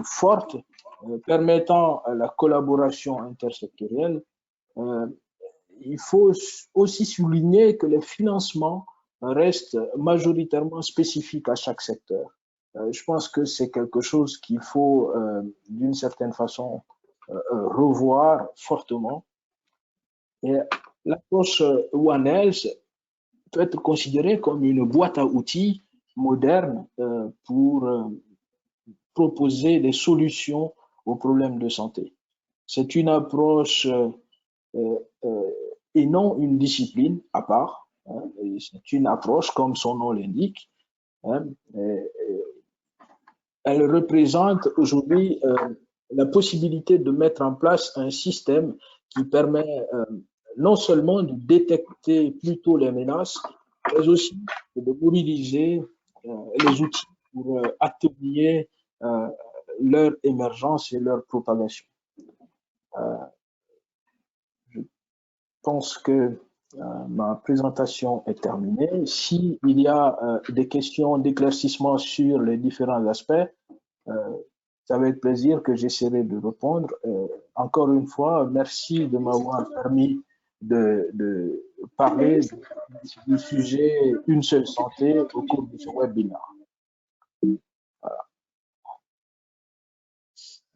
forte permettant la collaboration intersectorielle. Il faut aussi souligner que les financements restent majoritairement spécifiques à chaque secteur. Je pense que c'est quelque chose qu'il faut, d'une certaine façon, revoir fortement. Et l'approche One Health peut être considérée comme une boîte à outils moderne pour proposer des solutions aux problèmes de santé. C'est une approche et non une discipline à part. C'est une approche, comme son nom l'indique. Elle représente aujourd'hui la possibilité de mettre en place un système qui permet non seulement de détecter plus tôt les menaces, mais aussi de mobiliser les outils pour atténuer leur émergence et leur propagation. Je pense que ma présentation est terminée. S'il y a des questions d'éclaircissement sur les différents aspects, c'est avec plaisir que j'essaierai de répondre. Encore une fois, merci de m'avoir permis de parler du sujet Une seule santé au cours de ce webinaire.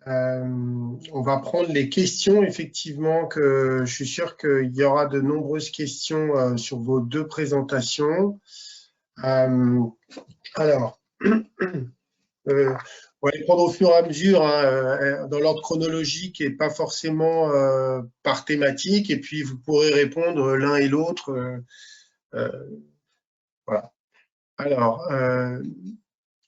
On va prendre les questions, effectivement, que je suis sûr qu'il y aura de nombreuses questions sur vos deux présentations. Alors, on va les prendre au fur et à mesure, hein, dans l'ordre chronologique et pas forcément par thématique, et puis vous pourrez répondre l'un et l'autre. Voilà. Alors,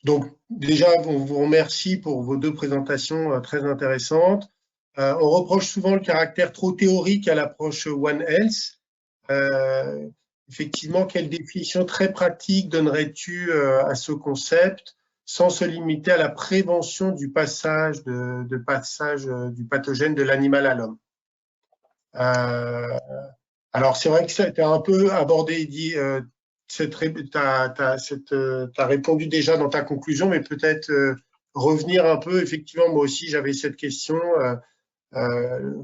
donc déjà, on vous remercie pour vos deux présentations très intéressantes. On reproche souvent le caractère trop théorique à l'approche One Health. Effectivement, quelle définition très pratique donnerais-tu à ce concept sans se limiter à la prévention du passage du pathogène de l'animal à l'homme? Alors, c'est vrai que ça a été un peu abordé, dit, tu as répondu déjà dans ta conclusion, mais peut-être revenir un peu. Effectivement, moi aussi, j'avais cette question.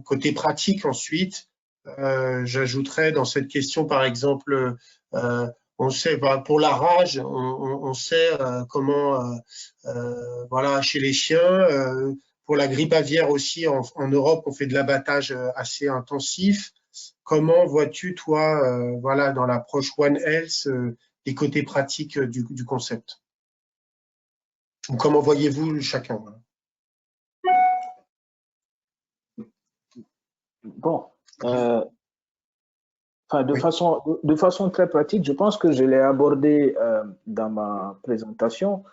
Côté pratique, ensuite, j'ajouterais dans cette question, par exemple, on sait, pour la rage, on sait comment, voilà, chez les chiens, pour la grippe aviaire aussi, en Europe, on fait de l'abattage assez intensif. Comment vois-tu, toi, voilà, dans l'approche One Health, les côtés pratiques du concept? Comment voyez-vous chacun? Bon, de façon très pratique, je pense que je l'ai abordé dans ma présentation.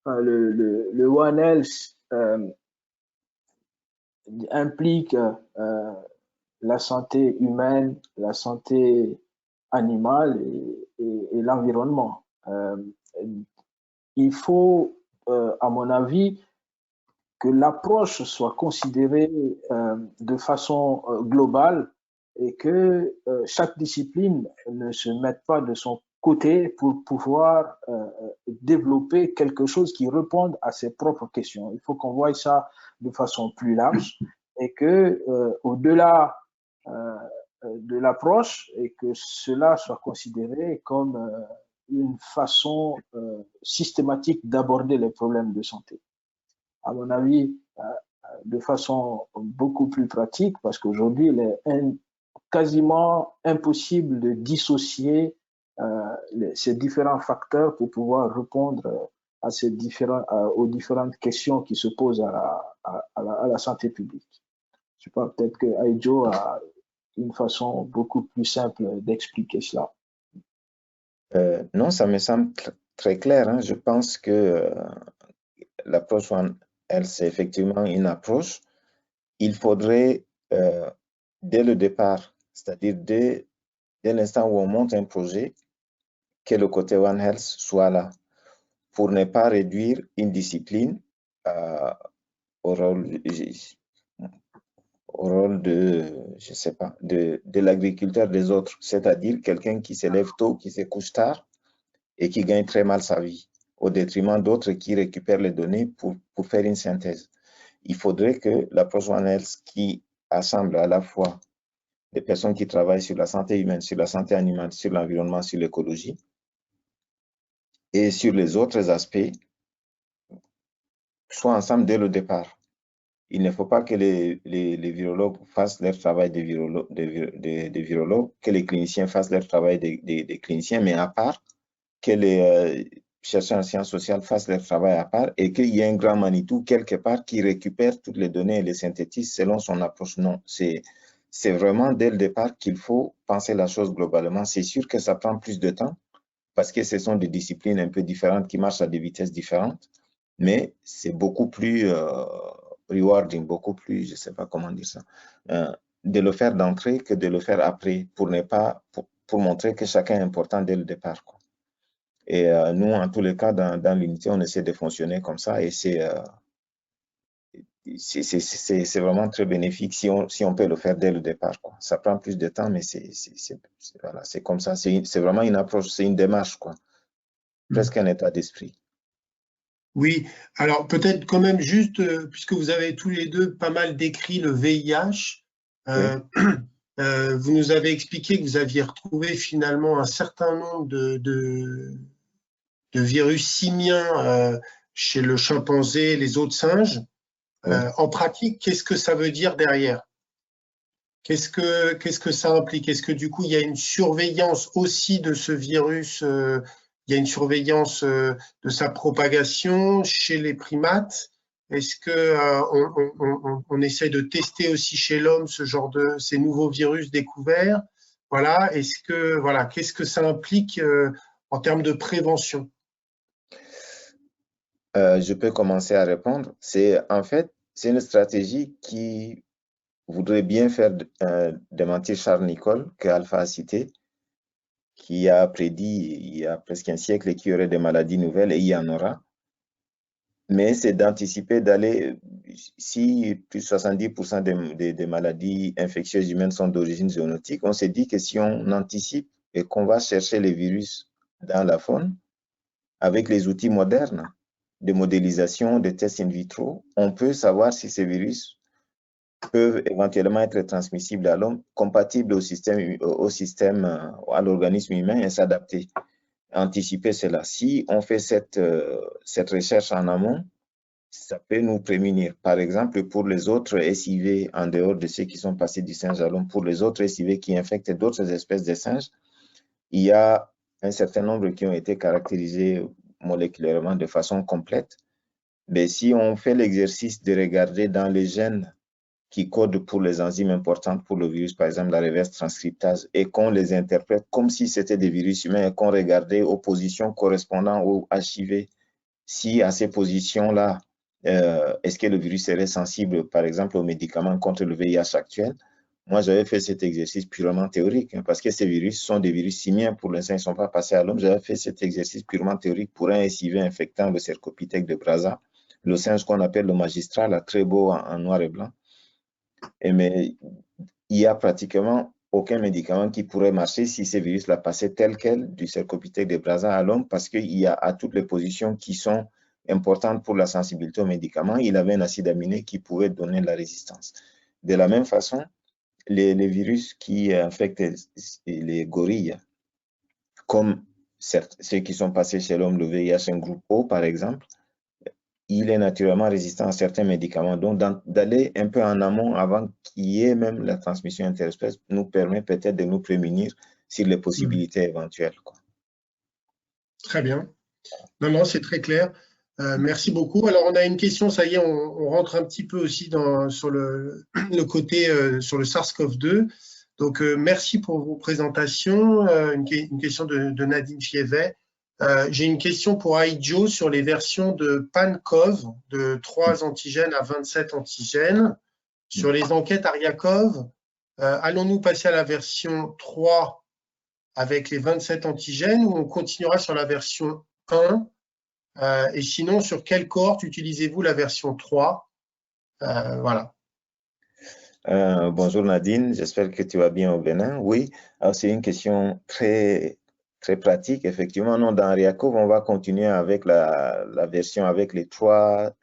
Le One Health implique la santé humaine, la santé animale et l'environnement. Il faut, à mon avis, que l'approche soit considérée de façon globale et que chaque discipline ne se mette pas de son côté pour pouvoir développer quelque chose qui réponde à ses propres questions. Il faut qu'on voie ça de façon plus large et que au-delà de l'approche et que cela soit considéré comme une façon systématique d'aborder les problèmes de santé. À mon avis, de façon beaucoup plus pratique, parce qu'aujourd'hui, il est quasiment impossible de dissocier ces différents facteurs pour pouvoir répondre à aux différentes questions qui se posent à la santé publique. Je sais pas, peut-être que Aïdjo a une façon beaucoup plus simple d'expliquer cela. Non, ça me semble très clair. Hein. Je pense que l'approche One Health, c'est effectivement une approche. Il faudrait, dès le départ, c'est-à-dire dès l'instant où on monte un projet, que le côté One Health soit là, pour ne pas réduire une discipline au rôle de, je sais pas, de l'agriculteur des autres, c'est-à-dire quelqu'un qui se lève tôt, qui se couche tard et qui gagne très mal sa vie, au détriment d'autres qui récupèrent les données pour faire une synthèse. Il faudrait que l'approche One Health qui assemble à la fois des personnes qui travaillent sur la santé humaine, sur la santé animale, sur l'environnement, sur l'écologie et sur les autres aspects soient ensemble dès le départ. Il ne faut pas que les virologues fassent leur travail des virologues, que les cliniciens fassent leur travail des cliniciens, mais à part, que les chercheurs en sciences sociales fassent leur travail à part et qu'il y ait un grand Manitou quelque part qui récupère toutes les données et les synthétise selon son approche. Non, c'est vraiment dès le départ qu'il faut penser la chose globalement. C'est sûr que ça prend plus de temps parce que ce sont des disciplines un peu différentes qui marchent à des vitesses différentes, mais c'est beaucoup plus rewarding, beaucoup plus, je ne sais pas comment dire ça, de le faire d'entrée que de le faire après pour montrer que chacun est important dès le départ, quoi. Et nous, en tous les cas, dans l'unité, on essaie de fonctionner comme ça et c'est vraiment très bénéfique si on peut le faire dès le départ, quoi. Ça prend plus de temps, mais voilà, c'est comme ça. C'est vraiment une approche, c'est une démarche, quoi. Presque un état d'esprit. Oui, alors peut-être quand même juste, puisque vous avez tous les deux pas mal décrit le VIH, vous nous avez expliqué que vous aviez retrouvé finalement un certain nombre de virus simiens chez le chimpanzé et les autres singes. En pratique, qu'est-ce que ça veut dire derrière? Qu'est-ce que ça implique? Est-ce que du coup, il y a une surveillance aussi de ce virus, il y a une surveillance de sa propagation chez les primates? Est-ce que on essaie de tester aussi chez l'homme ce genre ces nouveaux virus découverts? Voilà. Qu'est-ce que ça implique en termes de prévention? Je peux commencer à répondre. En fait, c'est une stratégie qui voudrait bien faire démentir Charles Nicholl, que Alpha a cité, qui a prédit il y a presque un siècle qu'il y aurait des maladies nouvelles, et il y en aura. Mais c'est d'anticiper d'aller, si plus de 70% des maladies infectieuses humaines sont d'origine zoonotique, on s'est dit que si on anticipe et qu'on va chercher les virus dans la faune, avec les outils modernes de modélisation, de tests in vitro, on peut savoir si ces virus peuvent éventuellement être transmissibles à l'homme, compatibles à l'organisme humain et s'adapter. Anticiper cela. Si on fait cette recherche en amont, ça peut nous prémunir. Par exemple, pour les autres SIV, en dehors de ceux qui sont passés du singe à l'homme, pour les autres SIV qui infectent d'autres espèces de singes, il y a un certain nombre qui ont été caractérisés moléculairement de façon complète. Mais si on fait l'exercice de regarder dans les gènes qui codent pour les enzymes importantes pour le virus, par exemple la reverse transcriptase, et qu'on les interprète comme si c'était des virus humains et qu'on regardait aux positions correspondant au HIV, si à ces positions-là, est-ce que le virus serait sensible, par exemple, aux médicaments contre le VIH actuel? Moi, j'avais fait cet exercice purement théorique, parce que ces virus sont des virus simiens. Pour l'instant, ils ne sont pas passés à l'homme. J'avais fait cet exercice purement théorique pour un SIV infectant le Cercopithèque de Brazza, le singe qu'on appelle le magistral, là, très beau en noir et blanc. Mais il n'y a pratiquement aucun médicament qui pourrait marcher si ces virus-là passaient tel quel du Cercopithèque de Brazza à l'homme, parce qu'il y a à toutes les positions qui sont importantes pour la sensibilité aux médicaments, il avait un acide aminé qui pouvait donner la résistance. De la même façon, les virus qui infectent les gorilles, comme ceux qui sont passés chez l'homme, le VIH, un groupe O par exemple, il est naturellement résistant à certains médicaments. Donc, d'aller un peu en amont avant qu'il y ait même la transmission interespèce nous permet peut-être de nous prémunir sur les possibilités éventuelles. Très bien. Non, c'est très clair. Merci beaucoup. Alors, on a une question, ça y est, on rentre un petit peu aussi sur le côté, sur le SARS-CoV-2. Donc, merci pour vos présentations. Une question de Nadine Fievet. J'ai une question pour Aïdjo sur les versions de PanCoV, de 3 antigènes à 27 antigènes. Sur les enquêtes ARIACOV, allons-nous passer à la version 3 avec les 27 antigènes ou on continuera sur la version 1 et sinon, sur quelle cohorte utilisez-vous la version 3? Voilà. Bonjour Nadine, j'espère que tu vas bien au Bénin. Oui, c'est une question très pratique. Effectivement, non, dans ARIACOV, on va continuer avec la version avec les trois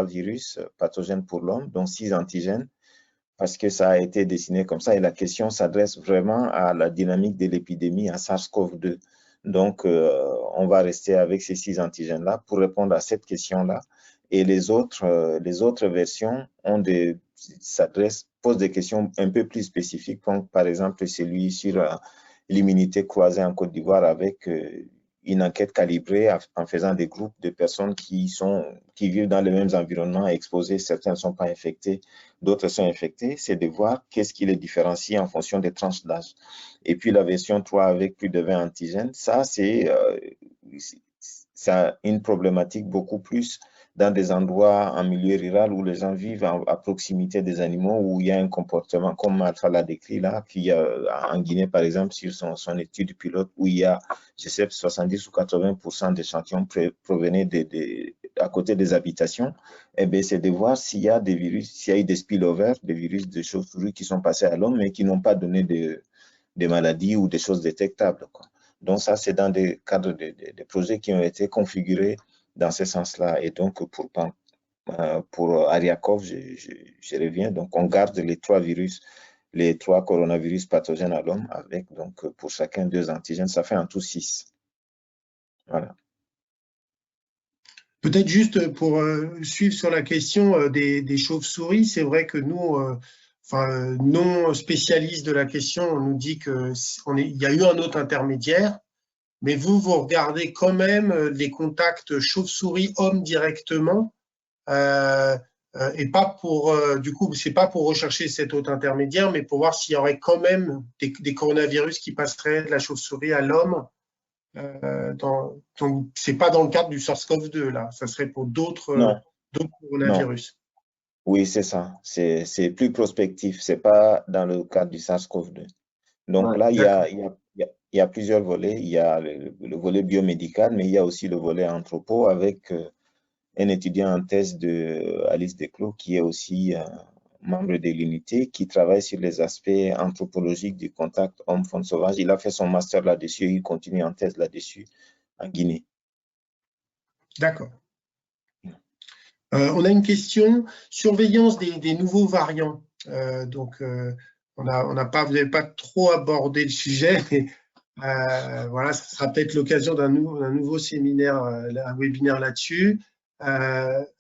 virus pathogènes pour l'homme, dont 6 antigènes, parce que ça a été dessiné comme ça et la question s'adresse vraiment à la dynamique de l'épidémie à SARS-CoV-2. Donc, on va rester avec ces 6 antigènes-là pour répondre à cette question-là. Et les autres versions posent des questions un peu plus spécifiques, comme par exemple celui sur l'immunité croisée en Côte d'Ivoire avec une enquête calibrée en faisant des groupes de personnes qui vivent dans les mêmes environnements exposés. Certains ne sont pas infectés, d'autres sont infectés. C'est de voir qu'est-ce qui les différencie en fonction des tranches d'âge. Et puis la version 3 avec plus de 20 antigènes, ça c'est une problématique beaucoup plus dans des endroits en milieu rural où les gens vivent à proximité des animaux, où il y a un comportement, comme Alpha l'a décrit là, en Guinée par exemple, sur son étude pilote, où il y a, je sais, 70 ou 80% d'échantillons provenaient à côté des habitations, eh bien, c'est de voir s'il y a des virus, s'il y a eu des spillovers, des virus de chauves-souris qui sont passés à l'homme, mais qui n'ont pas donné des maladies ou des choses détectables, quoi. Donc ça, c'est dans des cadres de projets qui ont été configurés dans ce sens-là. Et donc, pour ARIA-CoV, je reviens. Donc, on garde les 3 virus, les 3 coronavirus pathogènes à l'homme, avec donc pour chacun 2 antigènes. Ça fait en tout 6. Voilà. Peut-être juste pour suivre sur la question des chauves-souris, c'est vrai que nous, non spécialistes de la question, on nous dit qu'il y a eu un autre intermédiaire, mais vous regardez quand même les contacts chauve-souris-homme directement, et pas pour, du coup, c'est pas pour rechercher cet autre intermédiaire, mais pour voir s'il y aurait quand même des coronavirus qui passeraient de la chauve-souris à l'homme. Donc, c'est pas dans le cadre du SARS-CoV-2, là. Ça serait pour d'autres coronavirus. Oui, c'est ça. C'est plus prospectif. C'est pas dans le cadre du SARS-CoV-2. Donc là, il y a plusieurs volets. Il y a le volet biomédical, mais il y a aussi le volet anthropo avec un étudiant en thèse Alice Desclos, qui est aussi membre de l'unité, qui travaille sur les aspects anthropologiques du contact homme-faune sauvage. Il a fait son master là-dessus, il continue en thèse là-dessus en Guinée. D'accord. On a une question, surveillance des nouveaux variants. Donc, vous n'avez pas trop abordé le sujet, mais voilà, ça sera peut-être l'occasion d'un nouveau séminaire, un webinaire là-dessus.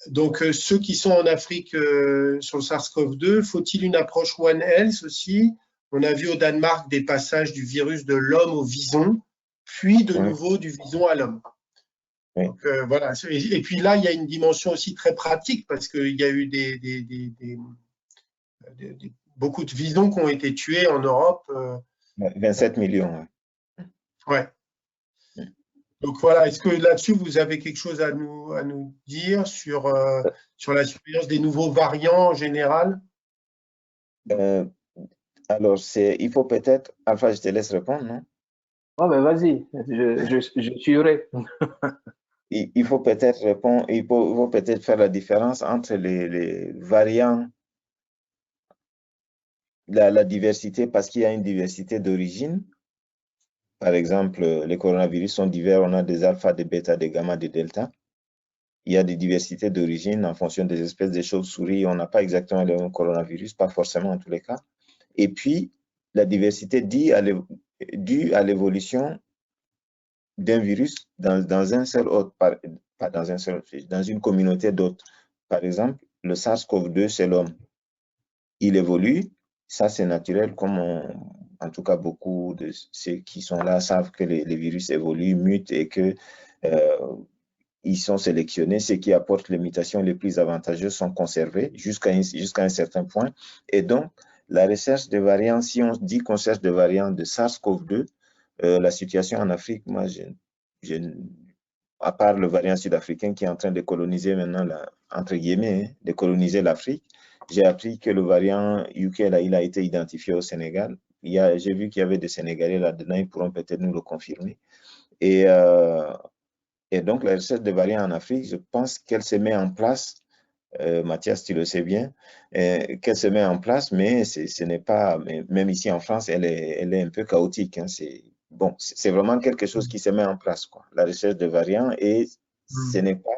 Donc, ceux qui sont en Afrique sur le SARS-CoV-2, faut-il une approche One Health aussi? On a vu au Danemark des passages du virus de l'homme au vison, puis de nouveau du vison à l'homme. Oui. Donc, voilà. Et puis là, il y a une dimension aussi très pratique parce qu'il y a eu beaucoup de visons qui ont été tués en Europe. 27 millions. Ouais. Donc voilà, est-ce que là-dessus, vous avez quelque chose à nous dire sur la surveillance des nouveaux variants en général? Alors, il faut peut-être… Alpha, je te laisse répondre, non? Oh, ben vas-y, je suivrai. Il faut peut-être répondre, il faut peut-être faire la différence entre les variants, la diversité, parce qu'il y a une diversité d'origine. Par exemple, les coronavirus sont divers, on a des alpha, des bêta, des gamma, des delta. Il y a des diversités d'origine en fonction des espèces de chauves-souris. On n'a pas exactement le même coronavirus, pas forcément en tous les cas. Et puis, la diversité due à l'évolution d'un virus dans un seul hôte, pas dans un seul, dans une communauté d'hôtes. Par exemple, le SARS-CoV-2, c'est l'homme. Il évolue, ça c'est naturel, comme en tout cas beaucoup de ceux qui sont là savent que les virus évoluent, mutent et que ils sont sélectionnés. Ceux qui apportent les mutations les plus avantageuses sont conservés jusqu'à un certain point. Et donc, la recherche de variants, si on dit qu'on cherche des variants de SARS-CoV-2, la situation en Afrique, moi, à part le variant sud-africain qui est en train de coloniser maintenant, entre guillemets, de coloniser l'Afrique, j'ai appris que le variant UK, là, il a été identifié au Sénégal. J'ai vu qu'il y avait des Sénégalais là-dedans, ils pourront peut-être nous le confirmer. Et donc, la recherche des variants en Afrique, je pense qu'elle se met en place. Mathias, tu le sais bien, qu'elle se met en place, mais ce n'est pas, même ici en France, elle est un peu chaotique. Hein, c'est vraiment quelque chose qui se met en place, quoi, la recherche de variants, et ce n'est pas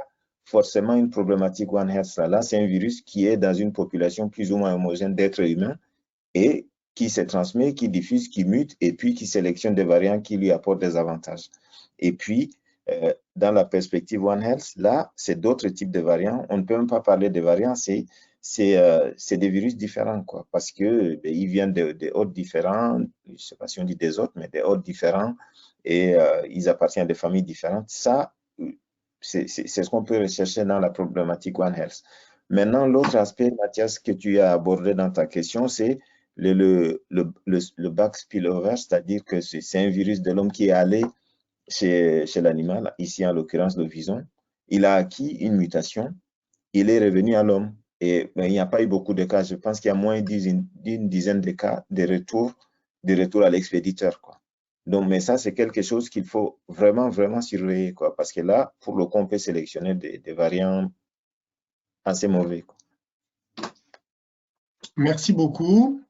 forcément une problématique One Health. Là, c'est un virus qui est dans une population plus ou moins homogène d'êtres humains et qui se transmet, qui diffuse, qui mute, et puis qui sélectionne des variants qui lui apportent des avantages. Et puis, dans la perspective One Health, là, c'est d'autres types de variants. On ne peut même pas parler de variants, c'est des virus différents, quoi, parce que ils viennent de hôtes différents, je ne sais pas si on dit des hôtes, mais des hôtes différents, et ils appartiennent à des familles différentes. Ça, c'est ce qu'on peut rechercher dans la problématique One Health. Maintenant, l'autre aspect, Mathias, que tu as abordé dans ta question, c'est le back spillover, c'est-à-dire que c'est un virus de l'homme qui est allé chez l'animal, ici en l'occurrence le vison. Il a acquis une mutation, il est revenu à l'homme. Et il n'y a pas eu beaucoup de cas, je pense qu'il y a moins d'une dizaine de cas de retour à l'expéditeur, quoi. Donc, mais ça, c'est quelque chose qu'il faut vraiment, vraiment surveiller, quoi, parce que là, pour le coup, on peut sélectionner des variants assez mauvais, quoi. Merci beaucoup.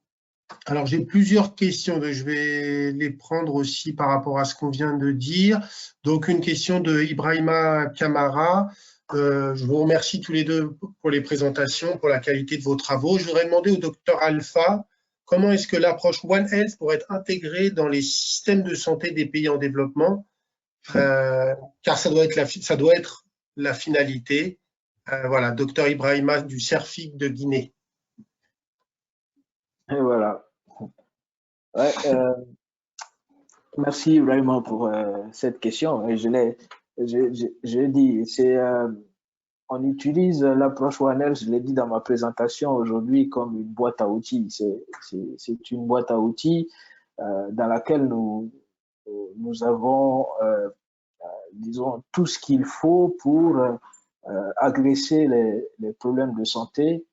Alors, j'ai plusieurs questions, je vais les prendre aussi par rapport à ce qu'on vient de dire. Donc, une question de Ibrahima Kamara. Je vous remercie tous les deux pour les présentations, pour la qualité de vos travaux. Je voudrais demander au docteur Alpha, comment est-ce que l'approche One Health pourrait être intégrée dans les systèmes de santé des pays en développement, car ça doit être la finalité. Voilà, docteur Ibrahima du CERFIC de Guinée. Et voilà. Ouais, merci vraiment pour cette question. Et j'ai dit, on utilise l'approche One Health, je l'ai dit dans ma présentation aujourd'hui, comme une boîte à outils. C'est une boîte à outils dans laquelle nous avons, disons, tout ce qu'il faut pour agresser les problèmes de santé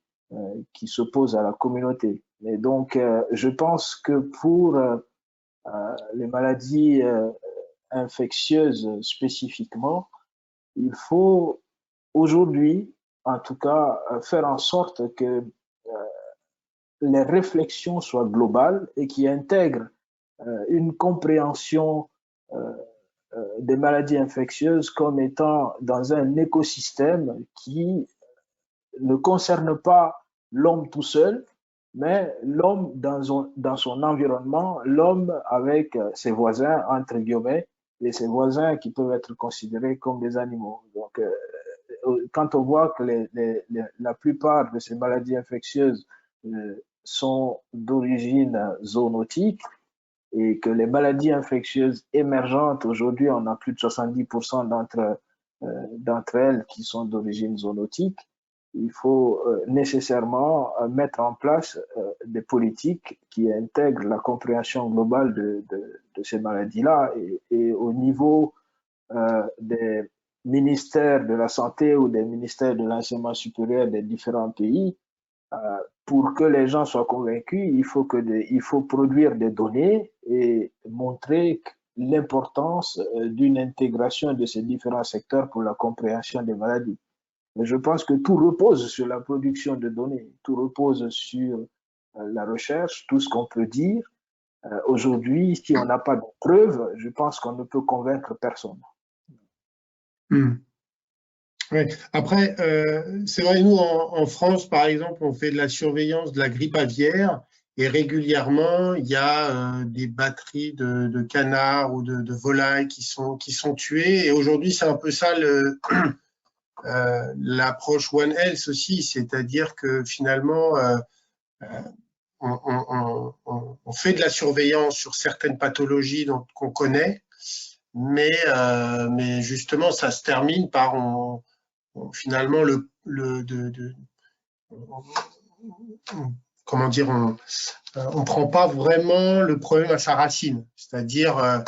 qui se posent à la communauté. Et donc, je pense que pour les maladies infectieuses spécifiquement, il faut aujourd'hui, en tout cas, faire en sorte que les réflexions soient globales et qui intègrent une compréhension des maladies infectieuses comme étant dans un écosystème qui ne concerne pas l'homme tout seul, mais l'homme dans son environnement, l'homme avec ses voisins, entre guillemets, et ses voisins qui peuvent être considérés comme des animaux. Donc, quand on voit que la plupart de ces maladies infectieuses sont d'origine zoonotique et que les maladies infectieuses émergentes, aujourd'hui, on a plus de 70% d'entre elles qui sont d'origine zoonotique, il faut nécessairement mettre en place des politiques qui intègrent la compréhension globale de ces maladies-là et au niveau des ministères de la Santé ou des ministères de l'enseignement supérieur des différents pays, pour que les gens soient convaincus, il faut produire des données et montrer l'importance d'une intégration de ces différents secteurs pour la compréhension des maladies. Mais je pense que tout repose sur la production de données, tout repose sur la recherche, tout ce qu'on peut dire. Aujourd'hui, si on n'a pas de preuves, je pense qu'on ne peut convaincre personne. Ouais. Après, c'est vrai, nous, en France, par exemple, on fait de la surveillance de la grippe aviaire et régulièrement, il y a des batteries de canards ou de volailles qui sont tuées. Et aujourd'hui, c'est un peu ça l'approche One Health aussi, c'est-à-dire que finalement, on fait de la surveillance sur certaines pathologies qu'on connaît, mais justement, ça se termine par finalement comment dire, on prend pas vraiment le problème à sa racine, c'est-à-dire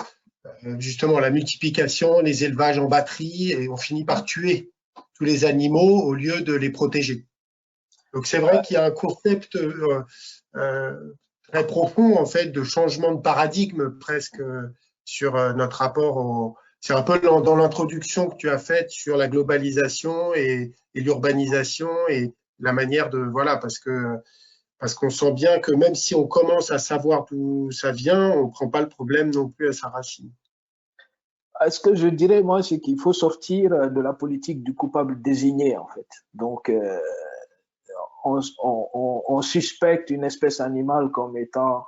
justement la multiplication, les élevages en batterie, et on finit par tuer tous les animaux au lieu de les protéger. Donc c'est vrai qu'il y a un concept très profond en fait de changement de paradigme presque sur notre rapport au. C'est un peu dans l'introduction que tu as faite sur la globalisation et l'urbanisation et la manière de voilà parce qu'on sent bien que même si on commence à savoir d'où ça vient, on ne prend pas le problème non plus à sa racine. Ce que je dirais, moi, c'est qu'il faut sortir de la politique du coupable désigné, en fait. Donc, on suspecte une espèce animale comme étant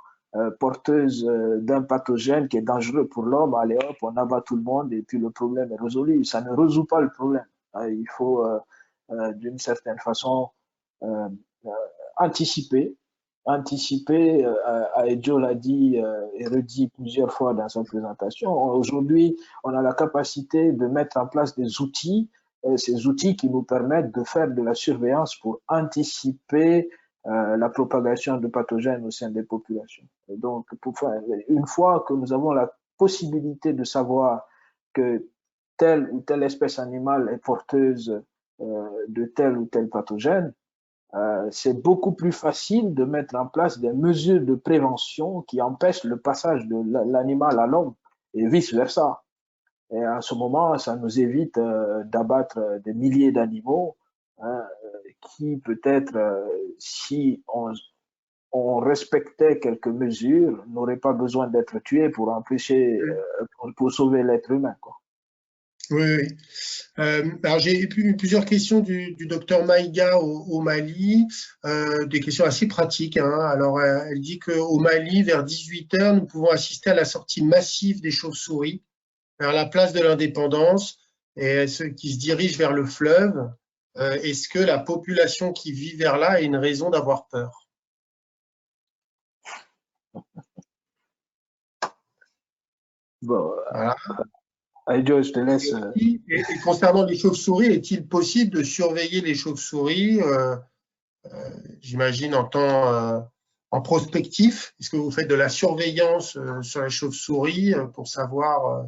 porteuse d'un pathogène qui est dangereux pour l'homme. Allez hop, on abat tout le monde et puis le problème est résolu. Ça ne résout pas le problème. Il faut, d'une certaine façon, anticiper. Aedjo l'a dit et redit plusieurs fois dans sa présentation. Aujourd'hui, on a la capacité de mettre en place des outils, ces outils qui nous permettent de faire de la surveillance pour anticiper la propagation de pathogènes au sein des populations. Et donc, une fois que nous avons la possibilité de savoir que telle ou telle espèce animale est porteuse de tel ou tel pathogène, c'est beaucoup plus facile de mettre en place des mesures de prévention qui empêchent le passage de l'animal à l'homme et vice-versa. Et à ce moment, ça nous évite d'abattre des milliers d'animaux qui peut-être, si on respectait quelques mesures, n'aurait pas besoin d'être tué pour empêcher, pour sauver l'être humain, quoi. Oui, oui. Alors j'ai eu plusieurs questions du docteur Maïga au Mali, des questions assez pratiques, hein. Alors elle dit qu'au Mali, vers 18 h, nous pouvons assister à la sortie massive des chauves-souris vers la place de l'Indépendance et ceux qui se dirigent vers le fleuve. Est-ce que la population qui vit vers là a une raison d'avoir peur? Bon, Voilà. Joe, je te laisse. Et concernant les chauves-souris, est-il possible de surveiller les chauves-souris, j'imagine en prospectif? Est-ce que vous faites de la surveillance sur les chauves-souris pour savoir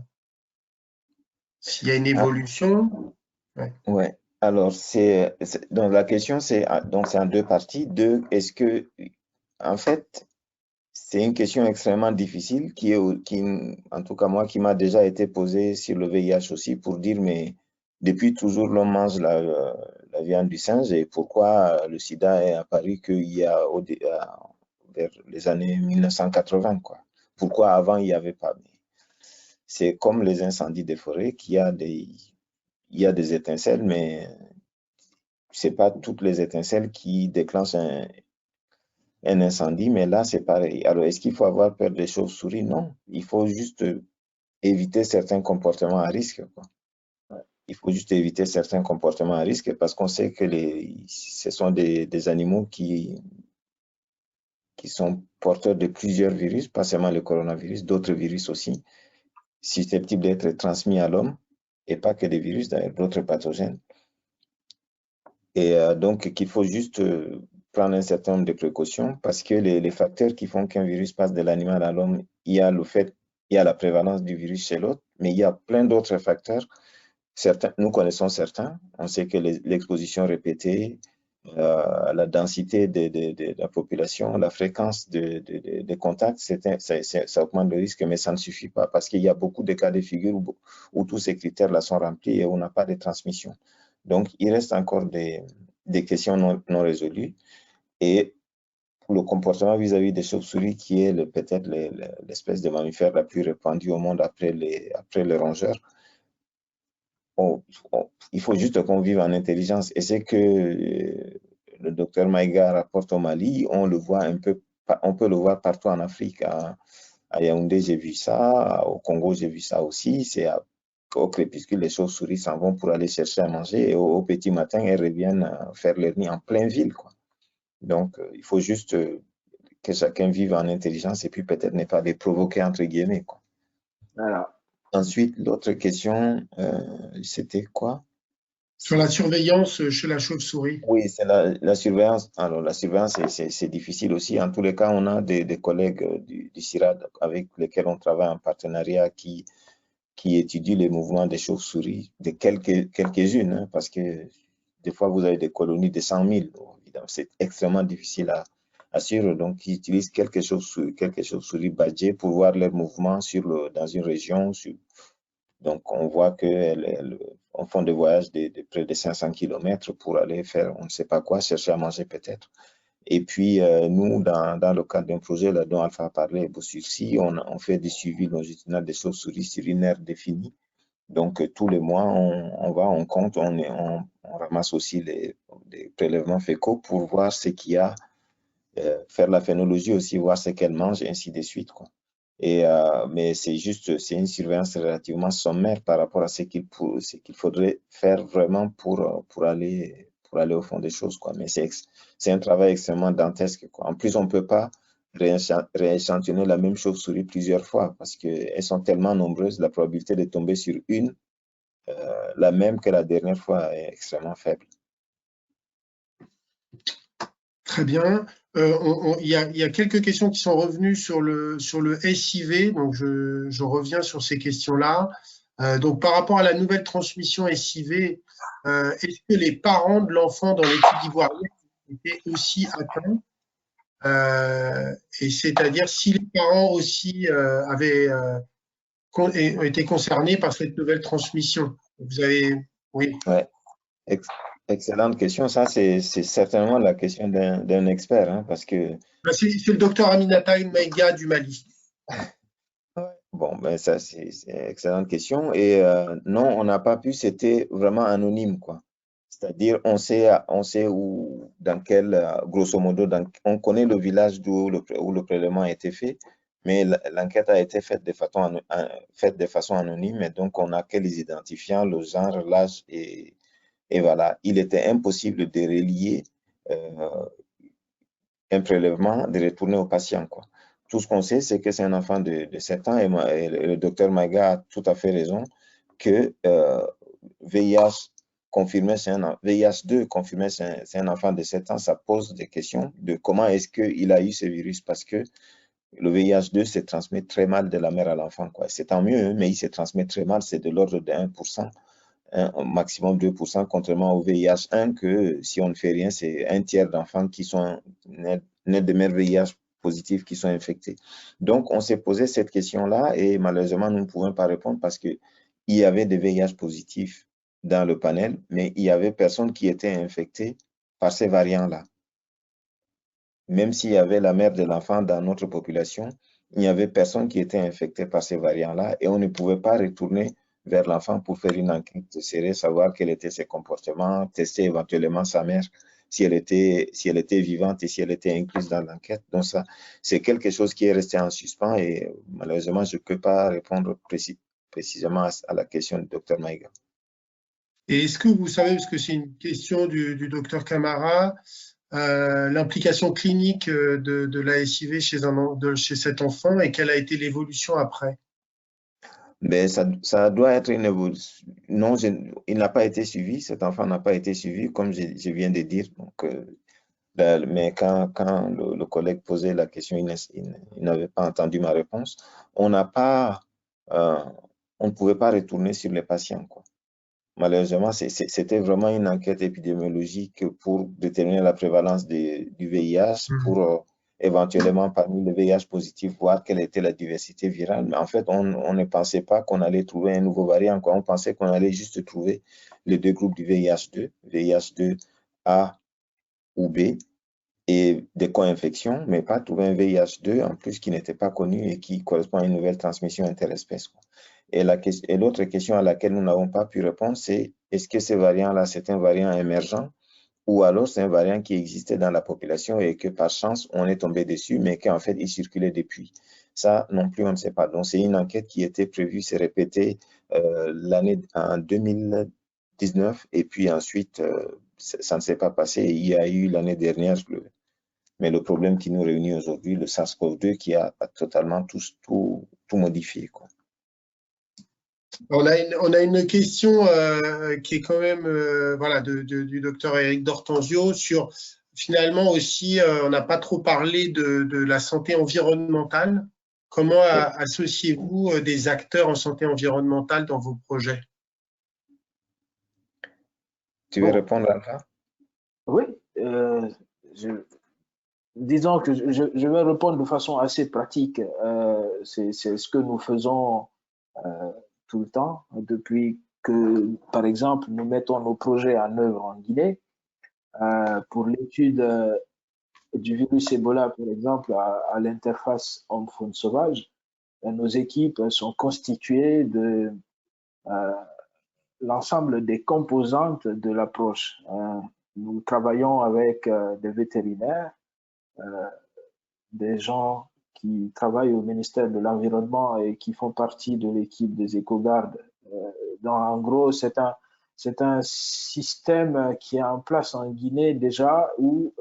s'il y a une évolution? Ouais. Alors, donc la question, c'est en deux parties. Est-ce que, en fait, c'est une question extrêmement difficile qui, en tout cas moi, qui m'a déjà été posée sur le VIH aussi pour dire, mais depuis toujours, l'on mange la viande du singe et pourquoi le sida est apparu qu'il y a vers les années 1980, quoi. Pourquoi avant, il n'y avait pas? C'est comme les incendies des forêts, il y a des étincelles, mais c'est pas toutes les étincelles qui déclenchent un incendie, mais là, c'est pareil. Alors, est-ce qu'il faut avoir peur des chauves-souris? Non. Il faut juste éviter certains comportements à risque, quoi. Il faut juste éviter certains comportements à risque parce qu'on sait que ce sont des animaux qui sont porteurs de plusieurs virus, pas seulement le coronavirus, d'autres virus aussi, susceptibles d'être transmis à l'homme, et pas que des virus, d'ailleurs, d'autres pathogènes. Et donc, qu'il faut juste prendre un certain nombre de précautions parce que les facteurs qui font qu'un virus passe de l'animal à l'homme, il y a la prévalence du virus chez l'autre, mais il y a plein d'autres facteurs. Nous connaissons certains. On sait que l'exposition répétée, la densité de la population, la fréquence de contacts, ça augmente le risque, mais ça ne suffit pas parce qu'il y a beaucoup de cas de figure où tous ces critères-là sont remplis et où on n'a pas de transmission. Donc, il reste encore des questions non résolues. Et pour le comportement vis-à-vis des chauves-souris, qui est peut-être l'espèce de mammifère la plus répandue au monde après les rongeurs, il faut juste qu'on vive en intelligence. Et c'est que le docteur Maïga rapporte au Mali, on peut le voir partout en Afrique. À Yaoundé, j'ai vu ça. Au Congo, j'ai vu ça aussi. C'est au crépuscule, les chauves-souris s'en vont pour aller chercher à manger et au petit matin, elles reviennent faire leur nid en pleine ville, quoi. Donc, il faut juste que chacun vive en intelligence et puis peut-être ne pas les provoquer, entre guillemets, quoi. Voilà. Ensuite, l'autre question, c'était quoi? Sur la surveillance chez la chauve-souris. Oui, c'est la surveillance. Alors, la surveillance, c'est difficile aussi. En tous les cas, on a des collègues du CIRAD avec lesquels on travaille en partenariat qui étudient les mouvements des chauves-souris, de quelques-unes, hein, parce que des fois, vous avez des colonies de 100 000. Évidemment, c'est extrêmement difficile à suivre. Donc, ils utilisent quelques chauves-souris badgées pour voir leurs mouvements dans une région. Donc, on voit qu'elles font des voyages de près de 500 km pour aller faire, on ne sait pas quoi, chercher à manger peut-être. Et puis, nous, dans le cadre d'un projet là, dont Alpha a parlé, Bossursi, on fait des suivis longitudinaux des chauves-souris sur une aire définie. Donc, tous les mois, on compte, on ramasse aussi les prélèvements fécaux pour voir ce qu'il y a, faire la phénologie aussi, voir ce qu'elles mangent, et ainsi de suite, quoi. Mais c'est une surveillance relativement sommaire par rapport à ce qu'il faudrait faire vraiment pour aller au fond des choses, quoi. Mais c'est un travail extrêmement dantesque, quoi. En plus, on ne peut pas rééchantillonner la même chauve-souris plusieurs fois parce qu'elles sont tellement nombreuses, la probabilité de tomber sur une, la même que la dernière fois, est extrêmement faible. Très bien. Il y a quelques questions qui sont revenues sur le SIV, donc je reviens sur ces questions-là. Donc, par rapport à la nouvelle transmission SIV, est-ce que les parents de l'enfant dans l'étude ivoirienne étaient aussi atteints? Et c'est-à-dire si les parents aussi avaient été concernés par cette nouvelle transmission. Vous avez, oui. Ouais. Excellente question. Ça, c'est certainement la question d'un expert, hein, parce que C'est le docteur Aminata Maïga du Mali. bon, ben ça, c'est une excellente question. Et non, on n'a pas pu, c'était vraiment anonyme, quoi. C'est-à-dire, on sait où, dans quel, grosso modo, on connaît le village où le prélèvement a été fait, mais l'enquête a été faite de façon anonyme, et donc on n'a que les identifiants, le genre, l'âge, et voilà. Il était impossible de relier un prélèvement, de retourner au patient, quoi. Tout ce qu'on sait, c'est que c'est un enfant de 7 ans, et le docteur Maga a tout à fait raison que VIH confirmé, VIH2 confirmé, c'est un enfant de 7 ans, ça pose des questions de comment est-ce qu'il a eu ce virus, parce que le VIH2 se transmet très mal de la mère à l'enfant, quoi. C'est tant mieux, mais il se transmet très mal, c'est de l'ordre de 1%, maximum 2%, contrairement au VIH1, que si on ne fait rien, c'est un tiers d'enfants qui sont nés de mères VIH positifs qui sont infectés. Donc, on s'est posé cette question-là et malheureusement, nous ne pouvons pas répondre parce qu'il y avait des VIH positifs dans le panel, mais il y avait personne qui était infecté par ces variants-là. Même s'il y avait la mère de l'enfant dans notre population, il n'y avait personne qui était infecté par ces variants-là et on ne pouvait pas retourner vers l'enfant pour faire une enquête serrée, savoir quels étaient ses comportements, tester éventuellement sa mère si elle était vivante et si elle était incluse dans l'enquête. Donc ça, c'est quelque chose qui est resté en suspens et malheureusement, je ne peux pas répondre précisément à la question du docteur Maïga. Et est-ce que vous savez, parce que c'est une question du docteur Camara, l'implication clinique de la SIV chez cet enfant et quelle a été l'évolution après? Mais ça doit être une évolution. Non, il n'a pas été suivi, cet enfant n'a pas été suivi, comme je viens de dire. Donc, mais quand le collègue posait la question, il n'avait pas entendu ma réponse. On n'a pas, on ne pouvait pas retourner sur les patients, quoi. Malheureusement, c'était vraiment une enquête épidémiologique pour déterminer la prévalence du VIH, pour éventuellement, parmi les VIH positifs, voir quelle était la diversité virale. Mais en fait, on ne pensait pas qu'on allait trouver un nouveau variant, quoi. On pensait qu'on allait juste trouver les deux groupes du VIH2, VIH2A ou B, et des co-infections, mais pas trouver un VIH2 en plus qui n'était pas connu et qui correspond à une nouvelle transmission interespèce, quoi. Et l'autre question à laquelle nous n'avons pas pu répondre, c'est est-ce que ce variant-là, c'est un variant émergent ou alors c'est un variant qui existait dans la population et que par chance, on est tombé dessus, mais qu'en fait, il circulait depuis. Ça non plus, on ne sait pas. Donc, c'est une enquête qui était prévue, s'est répétée l'année en 2019 et puis ensuite, ça ne s'est pas passé. Il y a eu l'année dernière, mais le problème qui nous réunit aujourd'hui, le SARS-CoV-2, qui a totalement tout modifié, quoi. On a une question qui est quand même voilà, du docteur Éric Dortenzio sur finalement aussi, on n'a pas trop parlé de la santé environnementale. Comment associez-vous des acteurs en santé environnementale dans vos projets? Tu veux répondre à ça? Oui, disons que je vais répondre de façon assez pratique. C'est ce que nous faisons tout le temps depuis que, par exemple, nous mettons nos projets en œuvre en Guinée. Pour l'étude du virus Ebola, par exemple, à l'interface homme-faune sauvage, nos équipes sont constituées de l'ensemble des composantes de l'approche. Nous travaillons avec des vétérinaires, des gens qui travaillent au ministère de l'Environnement et qui font partie de l'équipe des éco-gardes. En gros, c'est un système qui est en place en Guinée déjà où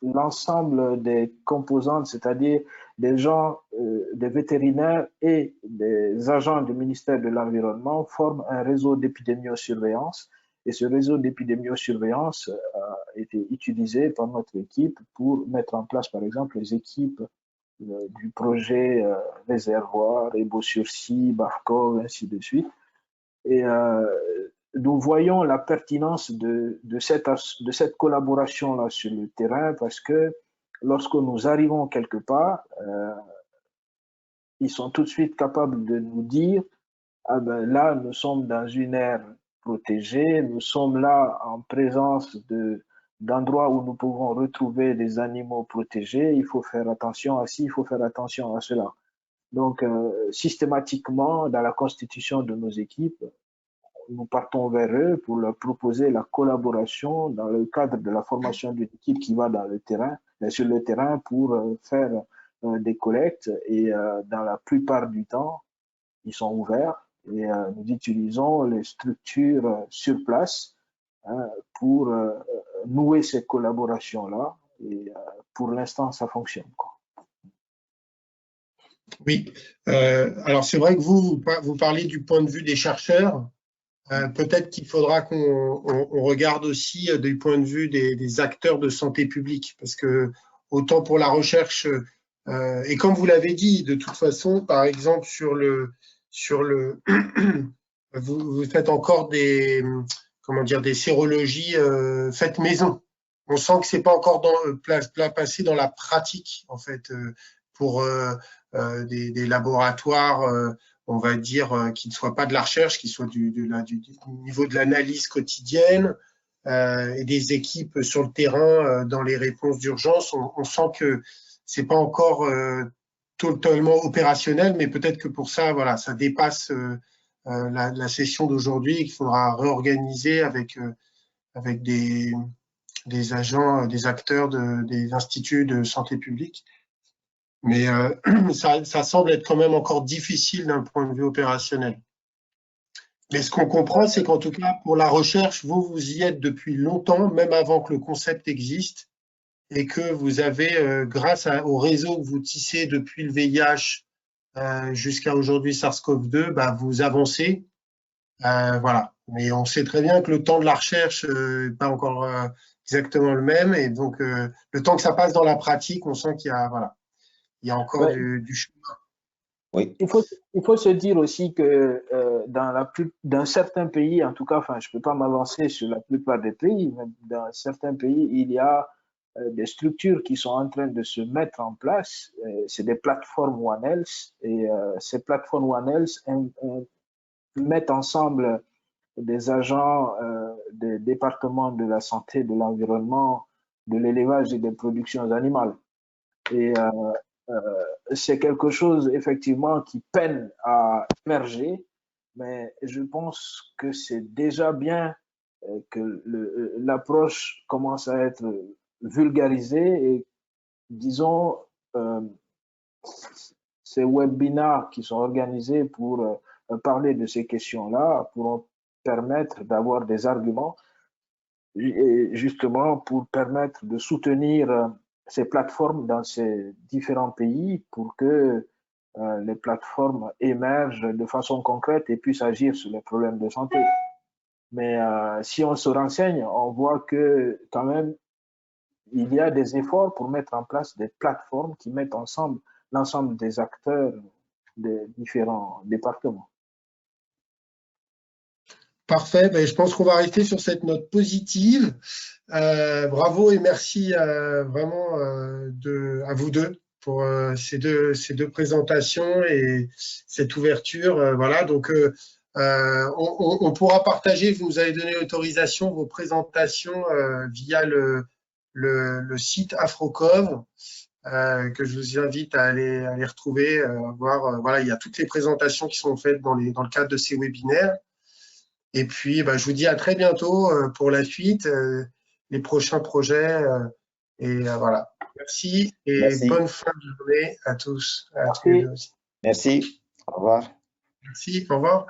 l'ensemble des composantes, c'est-à-dire des gens, des vétérinaires et des agents du ministère de l'Environnement forment un réseau d'épidémiosurveillance. Et ce réseau d'épidémiosurveillance a été utilisé par notre équipe pour mettre en place, par exemple, les équipes du projet Réservoir, Ebo-sur-Scie, Barkov, ainsi de suite. Et nous voyons la pertinence de cette collaboration-là sur le terrain parce que lorsque nous arrivons quelque part, ils sont tout de suite capables de nous dire ah ben là, nous sommes dans une ère protégés. Nous sommes là en présence d'endroits où nous pouvons retrouver des animaux protégés. Il faut faire attention à ci, il faut faire attention à cela. Donc, systématiquement, dans la constitution de nos équipes, nous partons vers eux pour leur proposer la collaboration dans le cadre de la formation d'une équipe qui va dans le terrain, sur le terrain pour faire des collectes. Et dans la plupart du temps, ils sont ouverts et nous utilisons les structures sur place pour nouer ces collaborations-là. Et pour l'instant, ça fonctionne, quoi. Oui, alors c'est vrai que vous parlez du point de vue des chercheurs. Peut-être qu'il faudra qu'on regarde aussi du point de vue des acteurs de santé publique, parce que autant pour la recherche, et comme vous l'avez dit, de toute façon, par exemple, vous faites encore des sérologies faites maison. On sent que c'est pas encore passé dans la pratique, en fait, pour des laboratoires, on va dire, qui ne soient pas de la recherche, qui soient du niveau de l'analyse quotidienne, et des équipes sur le terrain dans les réponses d'urgence. On sent que c'est pas encore totalement opérationnel, mais peut-être que pour ça, voilà, ça dépasse la session d'aujourd'hui et qu'il faudra réorganiser avec des agents, des acteurs des instituts de santé publique. Mais ça semble être quand même encore difficile d'un point de vue opérationnel. Mais ce qu'on comprend, c'est qu'en tout cas, pour la recherche, vous y êtes depuis longtemps, même avant que le concept existe, et que vous avez, grâce au réseau que vous tissez depuis le VIH jusqu'à aujourd'hui SARS-CoV-2, bah, vous avancez. Voilà. Mais on sait très bien que le temps de la recherche n'est pas encore exactement le même. Et donc, le temps que ça passe dans la pratique, on sent qu'il y a, voilà, il y a encore du chemin. Oui. Il faut se dire aussi que dans certains pays, en tout cas, enfin, je ne peux pas m'avancer sur la plupart des pays, mais dans certains pays, il y a des structures qui sont en train de se mettre en place. C'est des plateformes One Health, et ces plateformes One Health mettent ensemble des agents des départements de la santé, de l'environnement, de l'élevage et des productions animales. Et c'est quelque chose effectivement qui peine à émerger, mais je pense que c'est déjà bien que l'approche commence à être vulgarisée et disons ces webinars qui sont organisés pour parler de ces questions-là pourront permettre d'avoir des arguments et justement pour permettre de soutenir ces plateformes dans ces différents pays pour que les plateformes émergent de façon concrète et puissent agir sur les problèmes de santé. Mais si on se renseigne, on voit que quand même, il y a des efforts pour mettre en place des plateformes qui mettent ensemble l'ensemble des acteurs des différents départements. Parfait, ben, je pense qu'on va rester sur cette note positive. Bravo et merci vraiment à vous deux pour ces deux présentations et cette ouverture. Voilà, donc on pourra partager, vous nous avez donné l'autorisation, vos présentations via le site Afrocov, que je vous invite à aller retrouver, voir. Voilà, il y a toutes les présentations qui sont faites dans le cadre de ces webinaires. Et puis, bah, je vous dis à très bientôt pour la suite, les prochains projets. Voilà. Merci et Merci. Bonne fin de journée à tous. Merci. Au revoir. Merci, au revoir.